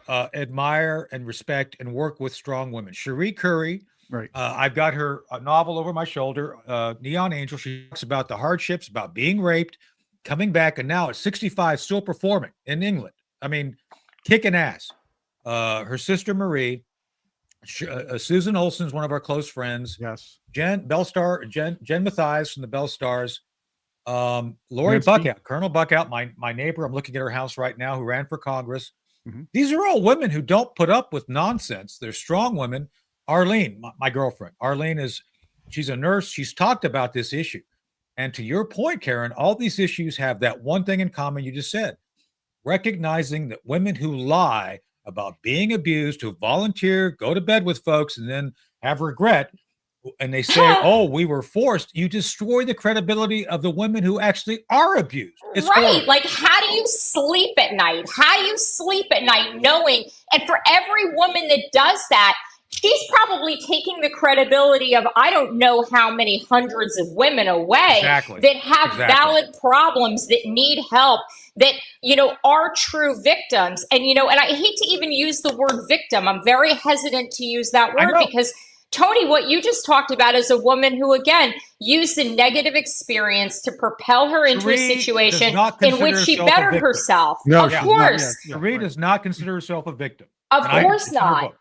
A: Admire and respect and work with strong women. Cherie Curry,
C: right?
A: I've got her novel over my shoulder, Neon Angel. She talks about the hardships, about being raped, coming back, and now at 65, still performing in England. I mean, kicking ass. Her sister Marie, Susan Olsen's one of our close friends.
C: Yes.
A: Jen Mathias from the Bell Stars. Lori Buckout, Colonel Buckout, my neighbor. I'm looking at her house right now, who ran for Congress. Mm-hmm. These are all women who don't put up with nonsense. They're strong women. Arlene, my girlfriend. Arlene she's a nurse. She's talked about this issue. And to your point, Karyn, all these issues have that one thing in common you just said. Recognizing that women who lie about being abused, who volunteer, go to bed with folks, and then have regret, and they say, oh, we were forced, you destroy the credibility of the women who actually are abused. It's horrible.
B: Like, how do you sleep at night? How do you sleep at night knowing? And for every woman that does that, she's probably taking the credibility of I don't know how many hundreds of women away that have valid problems, that need help, that, are true victims. And, and I hate to even use the word victim. I'm very hesitant to use that word because Tony, what you just talked about is a woman who, again, used a negative experience to propel her into a situation in which she bettered herself.
C: No,
B: of course.
A: Cherie does not consider herself a victim.
B: Of course not.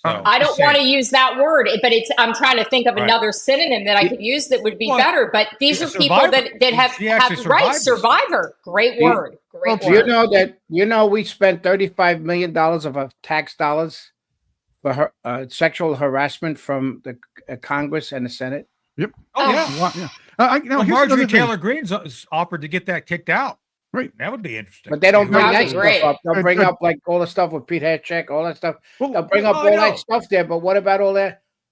B: I don't want to use that word, but I'm trying to think of another synonym that I could use that would be better. But these are people that have survivor. Great word. Great word.
E: You know we spent $35 million of our tax dollars for her sexual harassment from the Congress and the Senate.
C: Yep.
A: Oh yeah. Marjorie Taylor Greene's offered to get that kicked out.
C: Right.
A: That would be interesting.
E: But they don't bring that stuff up. They'll bring up like all the stuff with Pete Hatchek, all that stuff. They'll bring up all that stuff there. But what about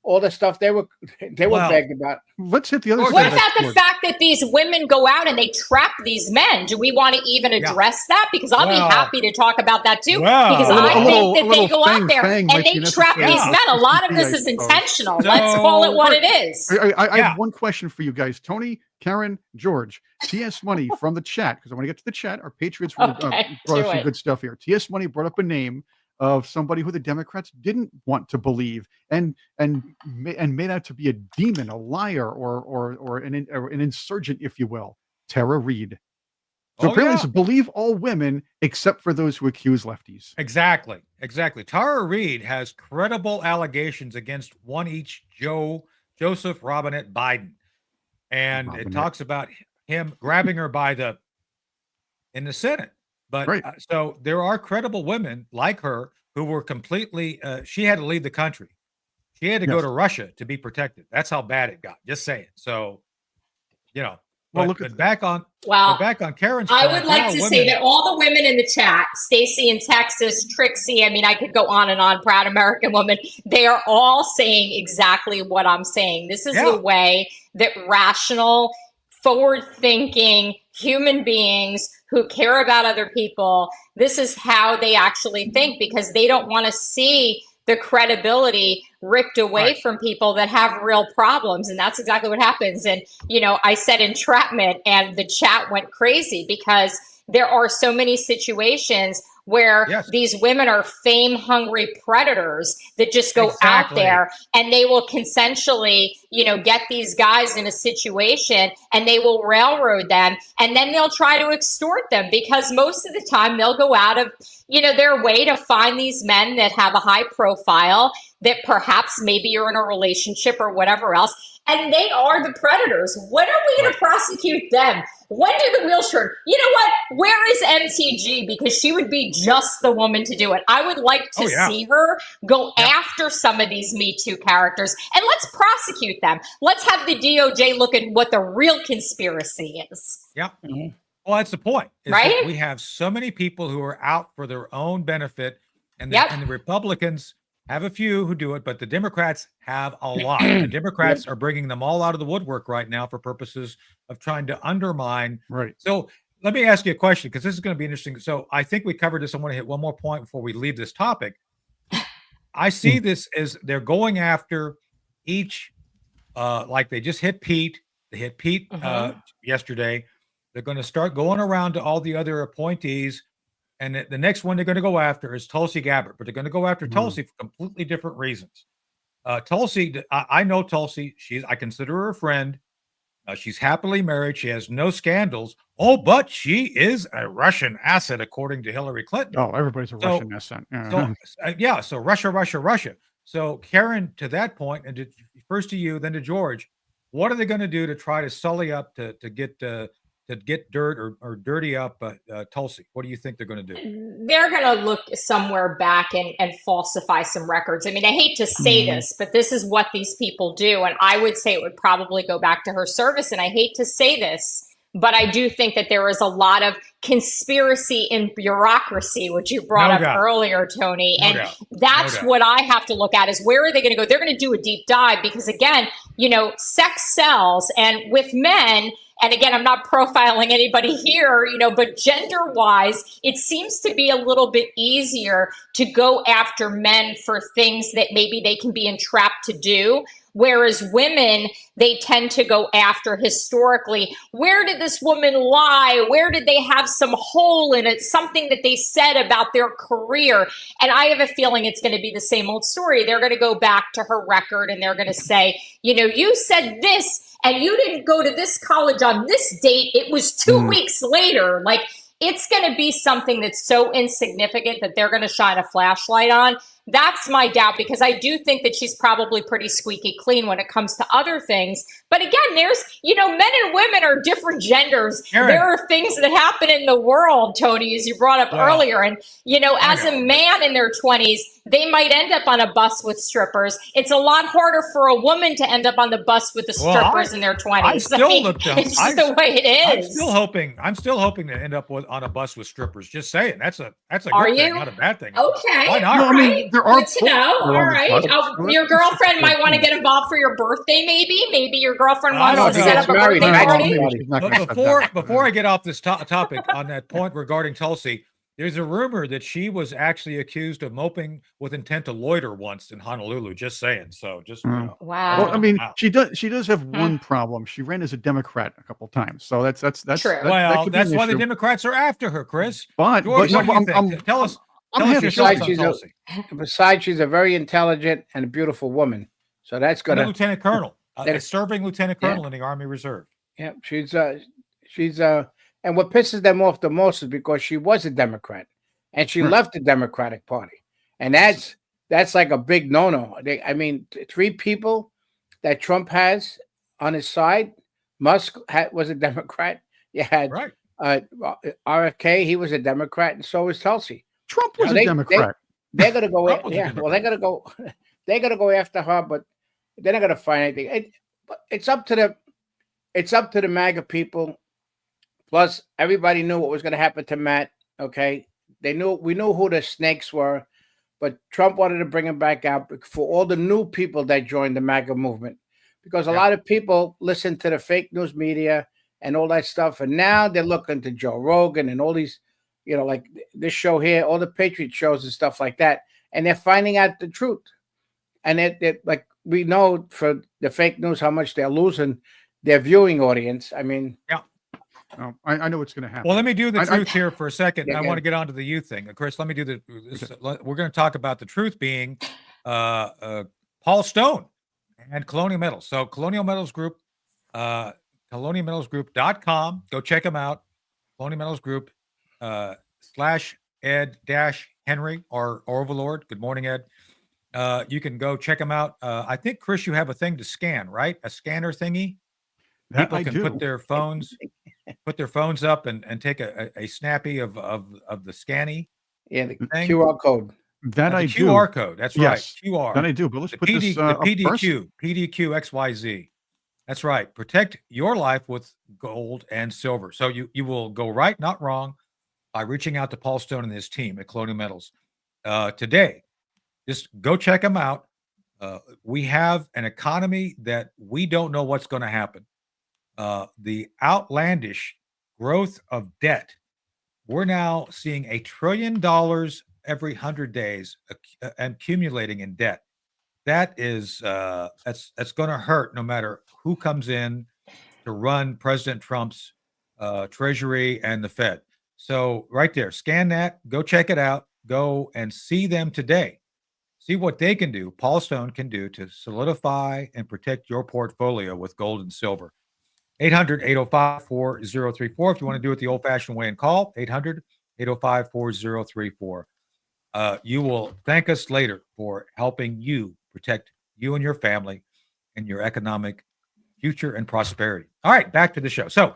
E: all the stuff they were begged about?
C: Let's hit the other side.
B: What about the fact that these women go out and they trap these men? Do we want to even address that? Because I'll be happy to talk about that too. Because I think that they go out there and they trap these men. A lot of this is intentional. Let's call it what it is.
C: I have one question for you guys. Tony, Karyn, George, TS Money from the chat, because I want to get to the chat. Our Patriots brought up some good stuff here. TS Money brought up a name of somebody who the Democrats didn't want to believe and made out to be a demon, a liar, or an insurgent, if you will. Tara Reid. So apparently it's believe all women except for those who accuse lefties.
A: Exactly. Tara Reid has credible allegations against one each Joseph Robinette Biden. And it talks about him grabbing her in the Senate. But so there are credible women like her who were completely, she had to leave the country. She had to go to Russia to be protected. That's how bad it got. Just saying. So, back on Karyn's
B: I would like to say that all the women in the chat, Stacy in Texas, Trixie, I mean, I could go on and on, Proud American Woman, they are all saying exactly what I'm saying. This is the way that rational forward-thinking human beings who care about other people. This is how they actually think, because they don't want to see the credibility ripped away from people that have real problems. And that's exactly what happens. And, I said entrapment, and the chat went crazy because there are so many situations where these women are fame-hungry predators that just go out there, and they will consensually, get these guys in a situation, and they will railroad them, and then they'll try to extort them, because most of the time they'll go out of, their way to find these men that have a high profile, that perhaps maybe you're in a relationship or whatever else, and they are the predators. When are we going to prosecute them? When do the wheels turn? You know what? Where is MTG? Because she would be just the woman to do it. I would like to see her go after some of these Me Too characters, and let's prosecute them. Let's have the DOJ look at what the real conspiracy is.
A: Yeah. Mm-hmm. Well, that's the point. Right? We have so many people who are out for their own benefit, and the Republicans have a few who do it, but the Democrats have a lot. The Democrats are bringing them all out of the woodwork right now for purposes of trying to undermine.
C: Right.
A: So let me ask you a question, because this is going to be interesting. So I think we covered this. I want to hit one more point before we leave this topic. I see this as they're going after each, like they just hit Pete. They hit Pete yesterday. They're going to start going around to all the other appointees. And the next one they're going to go after is Tulsi Gabbard, but they're going to go after Tulsi for completely different reasons. Tulsi, I know Tulsi. I consider her a friend. She's happily married. She has no scandals. Oh, but she is a Russian asset, according to Hillary Clinton.
C: Oh, everybody's a Russian asset.
A: So Russia. So Karyn, to that point, and first to you, then to George, what are they going to do to try to sully up to get dirt or dirty up Tulsi? What do you think they're going to do?
B: They're going to look somewhere back and falsify some records. I mean, I hate to say this, but this is what these people do. And I would say it would probably go back to her service. And I hate to say this, but I do think that there is a lot of conspiracy in bureaucracy, which you brought up earlier, Tony. And that's what I have to look at, is where are they going to go? They're going to do a deep dive because, again, sex sells. And with men, and again, I'm not profiling anybody here, but gender-wise, it seems to be a little bit easier to go after men for things that maybe they can be entrapped to do. Whereas women, they tend to go after historically, where did this woman lie? Where did they have some hole in it? Something that they said about their career. And I have a feeling it's going to be the same old story. They're going to go back to her record and they're going to say, you said this and you didn't go to this college on this date. It was 2 weeks later. Like, it's going to be something that's so insignificant that they're going to shine a flashlight on. That's my doubt, because I do think that she's probably pretty squeaky clean when it comes to other things. But again, there's, men and women are different genders. Karyn. There are things that happen in the world, Tony, as you brought up earlier. And, as a man in their 20s, they might end up on a bus with strippers. It's a lot harder for a woman to end up on the bus with the strippers in their 20s. It's just the way it is.
A: I'm still hoping to end up on a bus with strippers. Just saying, that's a good thing, not a bad thing.
B: Okay.
A: Why not?
B: All right. Good to know. All right. Your girlfriend might want to get involved for your birthday, maybe. Maybe your girlfriend wants to set up a birthday party.
A: Before I get off this topic on that point regarding Tulsi, there's a rumor that she was actually accused of moping with intent to loiter once in Honolulu. Just saying. So
B: wow.
C: Well, I mean, she does have one problem. She ran as a Democrat a couple times, so that's
B: true.
A: That's why the Democrats are after her, Chris.
C: But
A: tell us.
E: Besides, she's a very intelligent and a beautiful woman. So that's going to
A: Lieutenant Colonel, a serving Lieutenant Colonel in the Army Reserve.
E: Yeah, she's and what pisses them off the most is because she was a Democrat and she left the Democratic Party, and that's like a big no-no. I mean, 3 people that Trump has on his side. Musk was a Democrat. You had RFK, he was a Democrat, and so was Tulsi.
C: Trump was a Democrat.
E: They're gonna go. They're gonna go. They're gonna go after her, but they're not gonna find anything. It's up to the MAGA people. Plus, everybody knew what was gonna happen to Matt. Okay, we knew who the snakes were, but Trump wanted to bring him back out for all the new people that joined the MAGA movement, because a lot of people listen to the fake news media and all that stuff. And now they're looking to Joe Rogan and all these, like this show here, all the Patriot shows and stuff like that. And they're finding out the truth. And it like we know for the fake news how much they're losing their viewing audience. I mean,
A: yeah.
C: I know what's going to happen.
A: Well, let me do the truth here for a second.
E: Yeah,
A: I want to get onto the youth thing. Chris, let me do we're going to talk about the truth being Paul Stone and Colonial Metals. So Colonial Metals Group, colonialmetalsgroup.com. Go check them out. Colonial Metals Group /Ed-Henry, our overlord. Good morning, Ed. You can go check them out. I think, Chris, you have a thing to scan, right? A scanner thingy. People can put their phones up and take a snappy of the scanny.
E: Yeah, the
A: thing.
E: QR code.
C: That I do.
A: QR code. That's right. QR.
C: That I do. But let's put this
A: the PDQ XYZ. That's right. Protect your life with gold and silver. So you will go right, not wrong, by reaching out to Paul Stone and his team at Colonial Metals today. Just go check them out. We have an economy that we don't know what's going to happen. The outlandish growth of debt. We're now seeing $1 trillion every 100 days accumulating in debt. That is that's going to hurt no matter who comes in to run President Trump's Treasury and the Fed. So right there, scan that, go check it out, go and see them today. See what they can do, Paul Stone can do to solidify and protect your portfolio with gold and silver. 800-805-4034. If you want to do it the old-fashioned way and call, 800-805-4034. You will thank us later for helping you protect you and your family and your economic future and prosperity. All right, back to the show. So,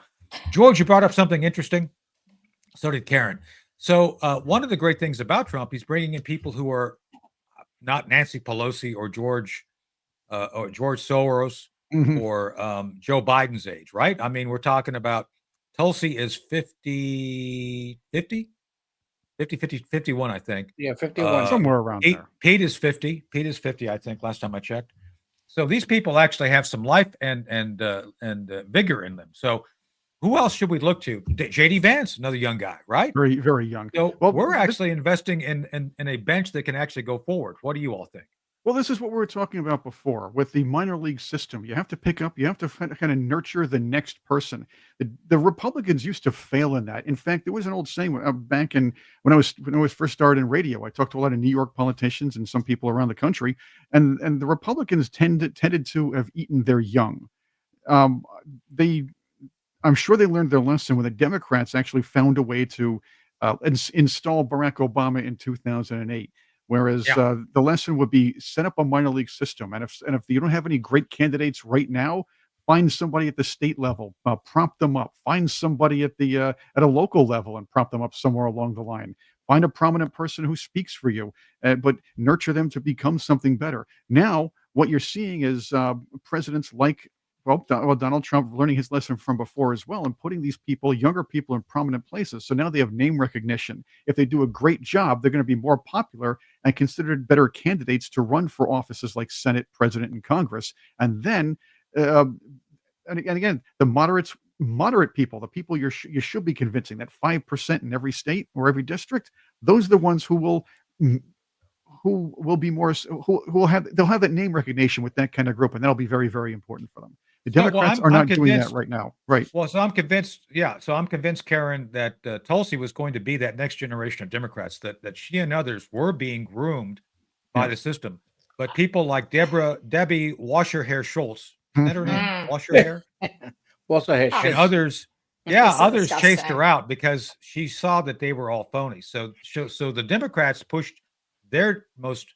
A: George, you brought up something interesting. So did Karyn. So one of the great things about Trump, he's bringing in people who are not Nancy Pelosi or George Soros or Joe Biden's age, right? I mean, we're talking about Tulsi is 51, I think.
E: Yeah, 51.
C: Somewhere around there.
A: Pete is 50, I think, last time I checked. So these people actually have some life and vigor in them. So who else should we look to? J.D. Vance, another young guy, right?
C: Very, very young.
A: So we're actually investing in a bench that can actually go forward. What do you all think?
C: Well, this is what we were talking about before with the minor league system. You have to kind of nurture the next person. The Republicans used to fail in that. In fact, there was an old saying back when I was first started in radio. I talked to a lot of New York politicians and some people around the country, and the Republicans tended to have eaten their young. I'm sure they learned their lesson when the Democrats actually found a way to install Barack Obama in 2008. Whereas the lesson would be set up a minor league system, and if you don't have any great candidates right now, find somebody at the state level, prop them up. Find somebody at a local level and prop them up somewhere along the line. Find a prominent person who speaks for you, but nurture them to become something better. Now, what you're seeing is presidents like Donald Trump learning his lesson from before as well and putting these younger people in prominent places. So now they have name recognition. If they do a great job, they're going to be more popular and considered better candidates to run for offices like Senate, President, and Congress. And then, and again, the moderate people, the people you should be convincing, that 5% in every state or every district, those are the ones who will be more, they'll have that name recognition with that kind of group, and that'll be very, very important for them. The Democrats are not doing that right now. Right.
A: Well, so I'm convinced, Karyn, that Tulsi was going to be that next generation of Democrats, that she and others were being groomed by the system. But people like Debbie Wash Her Hair Schultz, is that her name? Wash Her Hair?
E: Wash Her Hair
A: And
E: Schultz.
A: others,
B: so
A: others
B: disgusting.
A: chased her out because she saw that they were all phony. So the Democrats pushed their most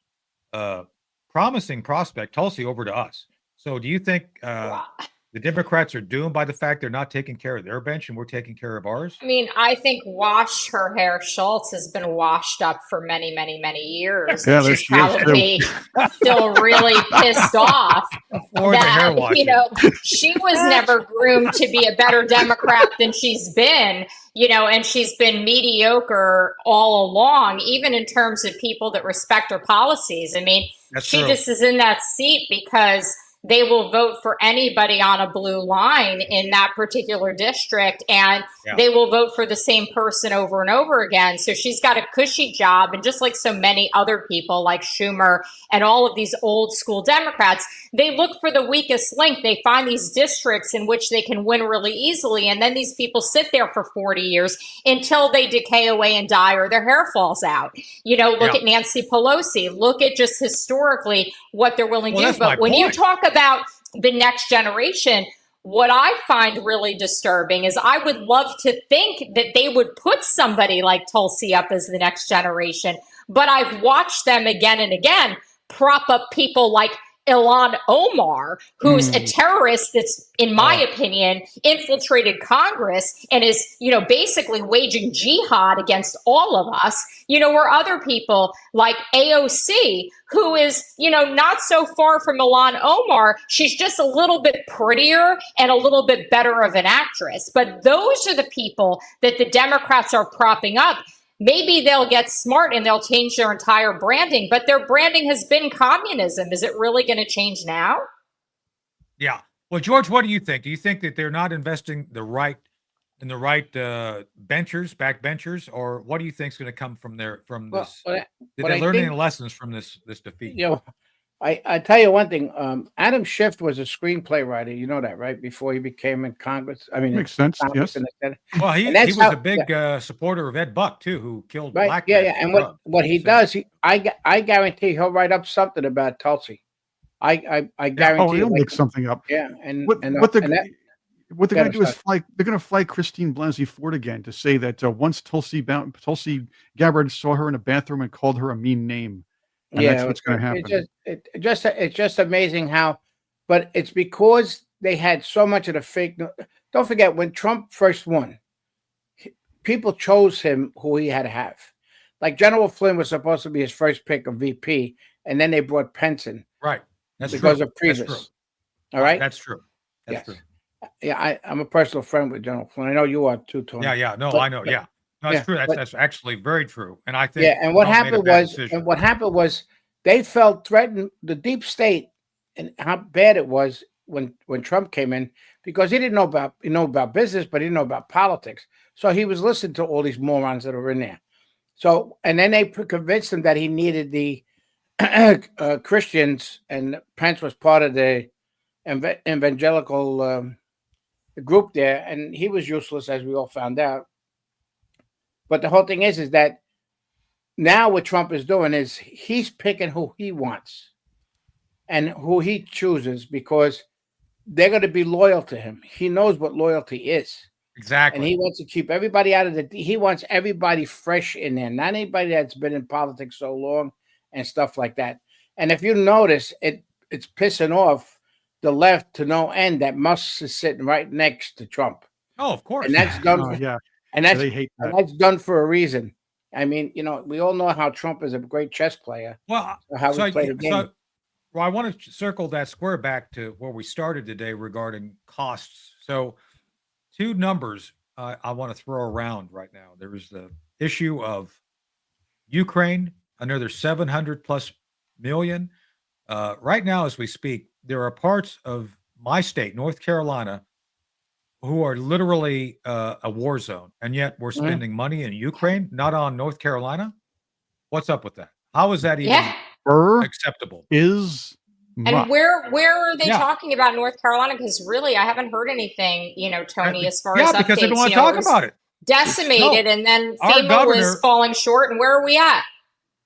A: promising prospect, Tulsi, over to us. So do you think the Democrats are doomed by the fact they're not taking care of their bench and we're taking care of ours?
B: I mean, I think Wash Her Hair Schultz has been washed up for many, many, many years.
C: Yeah,
B: She's
C: she is
B: probably still really pissed off
A: Or the hair
B: that,
A: washing.
B: she was never groomed to be a better Democrat than she's been, and she's been mediocre all along, even in terms of people that respect her policies. I mean,
A: That's
B: she
A: true.
B: just is in that seat because they will vote for anybody on a blue line in that particular district, and they will vote for the same person over and over again. So she's got a cushy job. And just like so many other people like Schumer and all of these old school Democrats, they look for the weakest link. They find these districts in which they can win really easily. And then these people sit there for 40 years until they decay away and die or their hair falls out. You know, look at Nancy Pelosi. Look at just historically what they're willing to do. But when you talk about the next generation, what I find really disturbing is I would love to think that they would put somebody like Tulsi up as the next generation. But I've watched them again and again prop up people like Ilhan Omar, who's a terrorist that's, in my opinion, infiltrated Congress and is, you know, basically waging jihad against all of us, you know, or other people like AOC, who is, you know, not so far from Ilhan Omar. She's just a little bit prettier and a little bit better of an actress. But those are the people that the Democrats are propping up. Maybe they'll get smart and they'll change their entire branding, but their branding has been communism. Is it really going to change now?
A: Yeah. Well, George, what do you think? Do you think that they're not investing in the right backbenchers, or what do you think is going to come from this? Did they learn any lessons from this defeat?
E: You know, I tell you one thing. Adam Schiff was a screenplay writer. You know that, right? Before he became in Congress. I mean,
C: makes sense. Yes.
A: Well, he was a big supporter of Ed Buck too, who killed black.
E: Yeah. And what he does, I guarantee he'll write up something about Tulsi. I guarantee.
C: Oh, he'll make something up.
E: Yeah, and
C: what they're going to do is they're going to fly Christine Blasey Ford again to say that once Tulsi Gabbard saw her in a bathroom and called her a mean name. And that's what's going to happen.
E: It's just amazing how, but it's because they had so much of the fake. Don't forget, when Trump first won, people chose him who he had to have. Like General Flynn was supposed to be his first pick of VP, and then they brought Pence in.
A: Right. That's
E: because
A: true.
E: of Priebus.
A: That's true.
E: All right.
A: That's true. That's true.
E: Yeah, I'm a personal friend with General Flynn. I know you are too, Tony.
A: Yeah. No, I know. Yeah. No, that's true. That's actually very true. And I think
E: and what happened was they felt threatened, the deep state, and how bad it was when Trump came in, because he didn't know about business, but he didn't know about politics. So he was listening to all these morons that are in there. So, and then they convinced him that he needed the Christians, and Pence was part of the evangelical group there, and he was useless, as we all found out. But the whole thing is that now what Trump is doing is he's picking who he wants and who he chooses, because they're going to be loyal to him. He knows what loyalty is.
A: Exactly.
E: And he wants to keep everybody out of he wants everybody fresh in there, not anybody that's been in politics so long and stuff like that. And if you notice, it's pissing off the left to no end that Musk is sitting right next to Trump.
A: Oh, of course.
E: And that's done. And that's,
C: they hate that.
E: And that's done for a reason. I mean, you know, we all know how Trump is a great chess player.
A: Well,
E: how he played the game.
A: Well, I want to circle that square back to where we started today regarding costs. So, two numbers I want to throw around right now. There is the issue of Ukraine, another 700 plus million. Right now, as we speak, there are parts of my state, North Carolina, who are literally a war zone, and yet we're spending money in Ukraine, not on North Carolina. What's up with that? How is that even acceptable?
B: And where are they talking about North Carolina? Because really, I haven't heard anything, you know, Tony, as far as updates.
A: Because they don't want to talk about it.
B: Decimated, and then FEMA is falling short. And where are we at?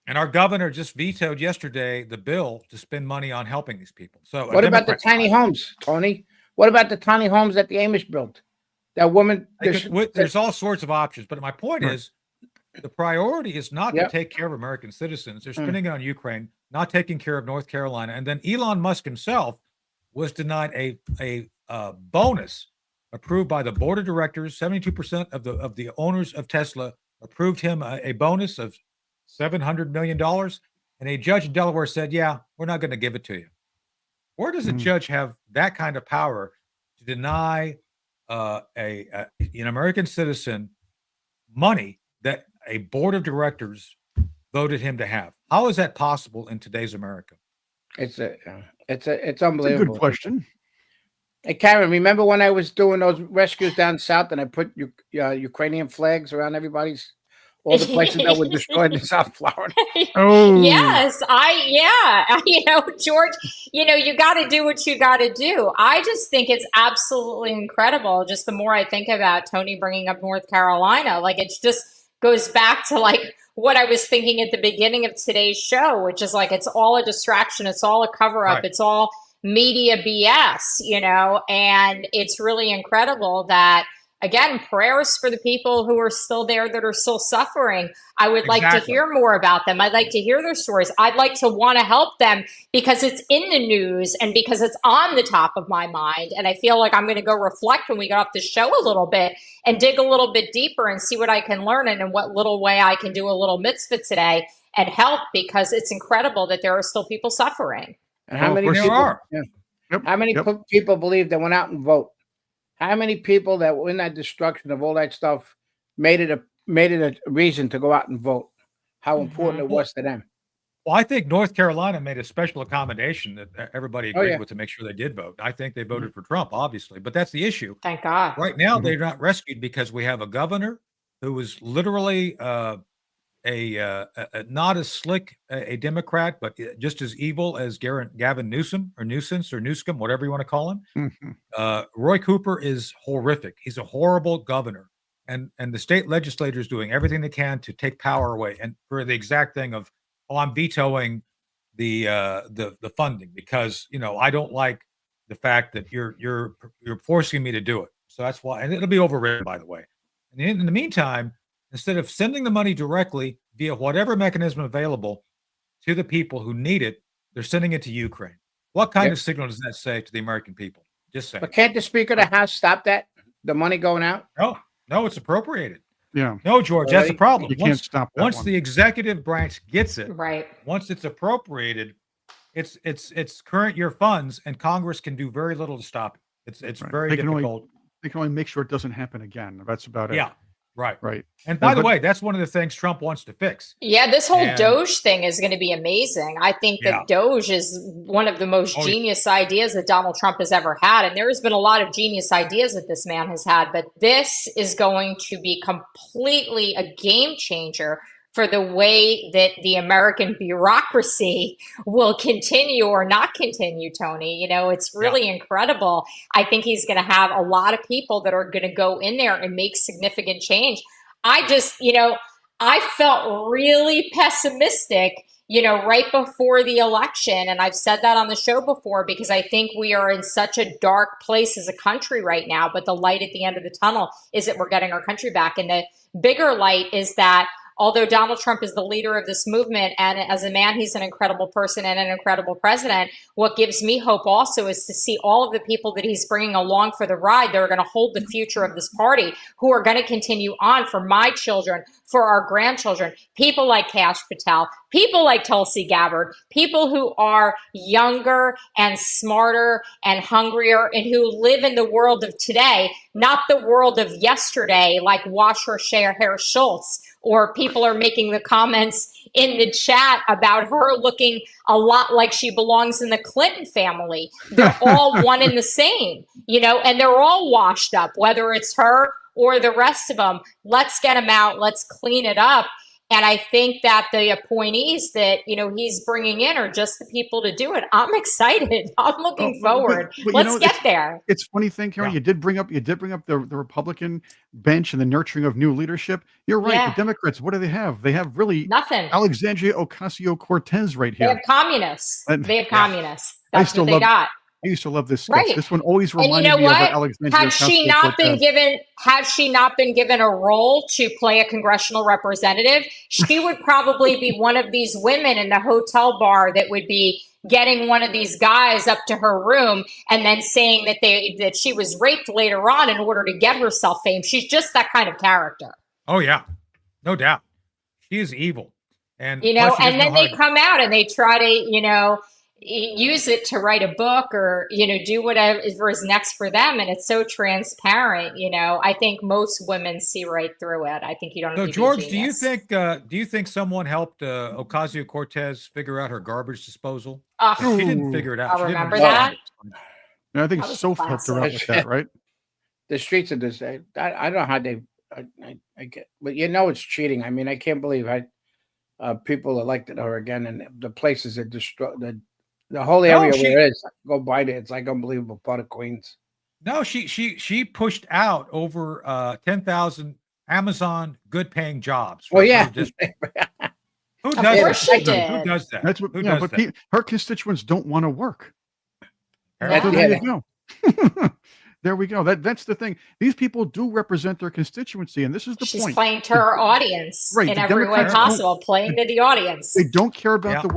A: And our governor just vetoed yesterday the bill to spend money on helping these people. So,
E: what about the tiny homes, Tony? What about the tiny homes that the Amish built? That woman.
A: There's all sorts of options, but my point is, the priority is not to take care of American citizens. They're spending it on Ukraine, not taking care of North Carolina. And then Elon Musk himself was denied a bonus approved by the board of directors. 72% of the owners of Tesla approved him a bonus of $700 million. And a judge in Delaware said, yeah, we're not going to give it to you. Where does a judge have that kind of power to deny an American citizen money that a board of directors voted him to have? How is that possible in today's America?
E: It's It's
C: It's a
E: unbelievable.
C: good question.
E: Hey, Karyn, remember when I was doing those rescues down south and I put Ukrainian flags around all the places that were destroyed in South Florida?
C: Oh,
B: Yes, George, you got to do what you got to do. I just think it's absolutely incredible. Just the more I think about Tony bringing up North Carolina, like it just goes back to like what I was thinking at the beginning of today's show, which is like it's all a distraction, it's all a cover up,
A: Right.
B: it's all media BS, and it's really incredible that. Again, prayers for the people who are still there that are still suffering. I would like to hear more about them. I'd like to hear their stories. I'd like to want to help them because it's in the news and because it's on the top of my mind. And I feel like I'm going to go reflect when we get off the show a little bit and dig a little bit deeper and see what I can learn and in what little way I can do a little mitzvah today and help, because it's incredible that there are still people suffering.
E: And how many people
A: are?
E: Yeah.
C: Yep,
E: How many people believe they went out and vote? How many people that were in that destruction of all that stuff made it a reason to go out and vote? How important it was to them.
A: Well, I think North Carolina made a special accommodation that everybody agreed with to make sure they did vote. I think they voted for Trump, obviously, but that's the issue.
B: Thank God.
A: Right now, they're not rescued because we have a governor who was literally not as slick a Democrat, but just as evil as Gavin Newsom or Newsom, whatever you want to call him. Roy Cooper is horrific. He's a horrible governor, and the state legislature is doing everything they can to take power away, and for the exact thing of, I'm vetoing the funding because I don't like the fact that you're forcing me to do it. So that's why, and it'll be overridden, by the way. And in the meantime, instead of sending the money directly via whatever mechanism available to the people who need it, they're sending it to Ukraine. What kind of signal does that say to the American people? Just saying.
E: But can't the Speaker of the House stop that? The money going out?
A: No, it's appropriated.
C: Yeah.
A: No, George, that's the problem.
C: You can't stop that
A: once
C: one.
A: the executive branch gets it,
B: right?
A: Once it's appropriated, it's current year funds, and Congress can do very little to stop it. It's very difficult.
C: They can only make sure it doesn't happen again. That's about it.
A: Yeah. Right.
C: Right.
A: And by the way, that's one of the things Trump wants to fix.
B: Yeah, this whole Doge thing is going to be amazing. I think that Doge is one of the most genius ideas that Donald Trump has ever had. And there has been a lot of genius ideas that this man has had, but this is going to be completely a game changer for the way that the American bureaucracy will continue or not continue, Tony. It's really incredible. I think he's going to have a lot of people that are going to go in there and make significant change. I just, I felt really pessimistic, right before the election. And I've said that on the show before because I think we are in such a dark place as a country right now. But the light at the end of the tunnel is that we're getting our country back. And the bigger light is that although Donald Trump is the leader of this movement, and as a man, he's an incredible person and an incredible president, what gives me hope also is to see all of the people that he's bringing along for the ride that are going to hold the future of this party, who are going to continue on for my children, for our grandchildren, people like Kash Patel, people like Tulsi Gabbard, people who are younger and smarter and hungrier and who live in the world of today, not the world of yesterday, like Wash Her Hair Schultz, or people are making the comments in the chat about her looking a lot like she belongs in the Clinton family. They're all one and the same, and they're all washed up, whether it's her or the rest of them. Let's get them out. Let's clean it up. And I think that the appointees that, he's bringing in are just the people to do it. I'm excited. I'm looking forward.
C: But
B: Let's get there.
C: It's funny thing, Karyn, you did bring up the Republican bench and the nurturing of new leadership. You're right.
B: Yeah.
C: The Democrats, what do they have? They have really
B: nothing.
C: Alexandria Ocasio-Cortez right here.
B: They have communists. That's what they got.
C: I used to love this sketch. Right. This one always reminded me of Alexandria
B: Had she not been given a role to play a congressional representative, she would probably be one of these women in the hotel bar that would be getting one of these guys up to her room and then saying that she was raped later on in order to get herself fame. She's just that kind of character.
A: Oh yeah, no doubt. She is evil, and
B: and then they come out and they try to use it to write a book or do whatever is next for them, and it's so transparent. I think most women see right through it. I think you don't.
A: So George, do you think someone helped Ocasio-Cortez figure out her garbage disposal? She didn't figure it out.
B: I
A: She didn't
B: remember
A: understand
B: that.
A: it.
C: And I think
B: That was
C: Soph helped her out with that, right?
E: The streets of this, I don't know how they, I get, but it's cheating. I mean, I can't believe people elected her again, and the places that destroy the whole area where it is. Go by there, it's like unbelievable part of Queens.
A: No, she pushed out over 10,000 Amazon good paying jobs.
E: Well, yeah.
A: Who does
B: Of course she
A: that?
B: did.
A: Who does that?
C: That's what.
A: Who
C: Yeah,
A: does
C: but
A: that?
C: her constituents don't want to work.
B: Yeah.
C: So there you go. There we go. That's the thing. These people do represent their constituency, and this is the
B: She's
C: point.
B: playing to her audience
C: Right,
B: in
C: the
B: every way
C: Democrats
B: possible, playing to the audience.
C: They don't care about the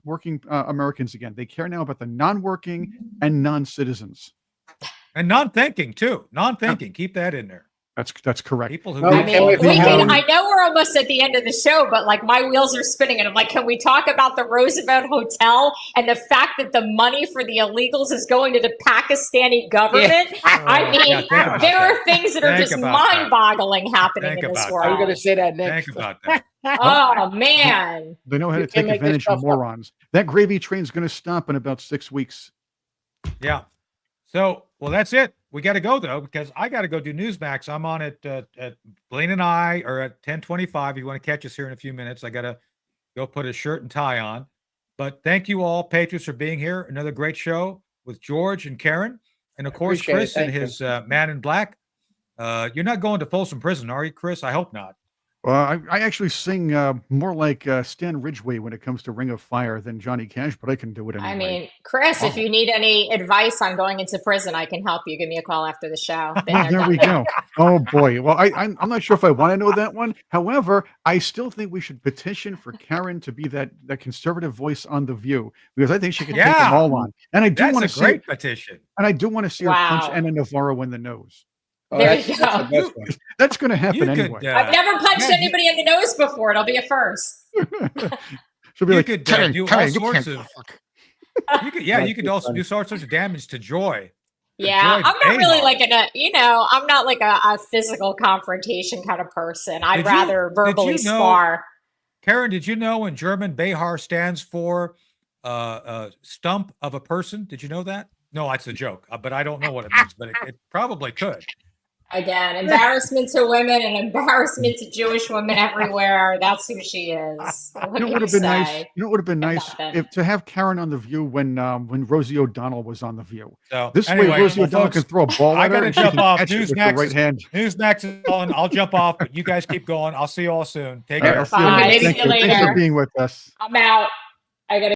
C: working Americans again. They care now about the non-working and non-citizens.
A: And non-thinking too. Non-thinking. Keep that in there.
C: That's correct.
A: People who
B: I mean, I know we're almost at the end of the show, but like my wheels are spinning, and I'm like, can we talk about the Roosevelt Hotel and the fact that the money for the illegals is going to the Pakistani government? Yeah. I mean, there are things that are just mind-boggling happening in this world.
E: I'm going to say that next.
A: Think about that.
B: Oh man,
C: they know how to take advantage of morons. That gravy train's going to stop in about 6 weeks.
A: Yeah. So, well, that's it. We got to go though, because I got to go do Newsmax. I'm on at Blaine and I are at 10:25. If you want to catch us here in a few minutes, I got to go put a shirt and tie on. But thank you all, Patriots, for being here. Another great show with George and Karyn, and of course Chris and his Man in Black. You're not going to Folsom Prison, are you, Chris? I hope not.
C: Well, I actually sing more like Stan Ridgway when it comes to Ring of Fire than Johnny Cash, but I can do it anyway.
B: I mean, Chris, if you need any advice on going into prison, I can help you. Give me a call after the show.
C: There we go. Oh boy. Well, I'm not sure if I want to know that one. However, I still think we should petition for Karyn to be that conservative voice on The View, because I think she can take them all on. And I do want to see
A: great petition.
C: And I do want to see her punch Anna Navarro in the nose.
B: Oh, there you go.
C: That's going to happen anyway.
B: I've never punched anybody in the nose before. It'll be a first.
C: She'll be
A: you
C: like,
A: could do all sorts of. You could also do all sorts of damage to Joy.
B: Yeah, I'm not really like I'm not like a physical confrontation kind of person. I'd rather verbally spar.
A: Karyn, did you know in German Behar stands for stump of a person? Did you know that? No, it's a joke, but I don't know what it means, but it probably could.
B: Again, embarrassment to women and embarrassment to Jewish women everywhere. That's who she is.
C: It would have been nice. It would have been nice to have Karyn on The View when Rosie O'Donnell was on The View. So this way, Rosie O'Onnell can throw a ball at her.
A: I got to jump off. Newsmax is on. I'll jump off, but you guys keep going. I'll see you all soon. Take care.
B: Bye.
C: Thanks for being with us.
B: I'm out. I got to.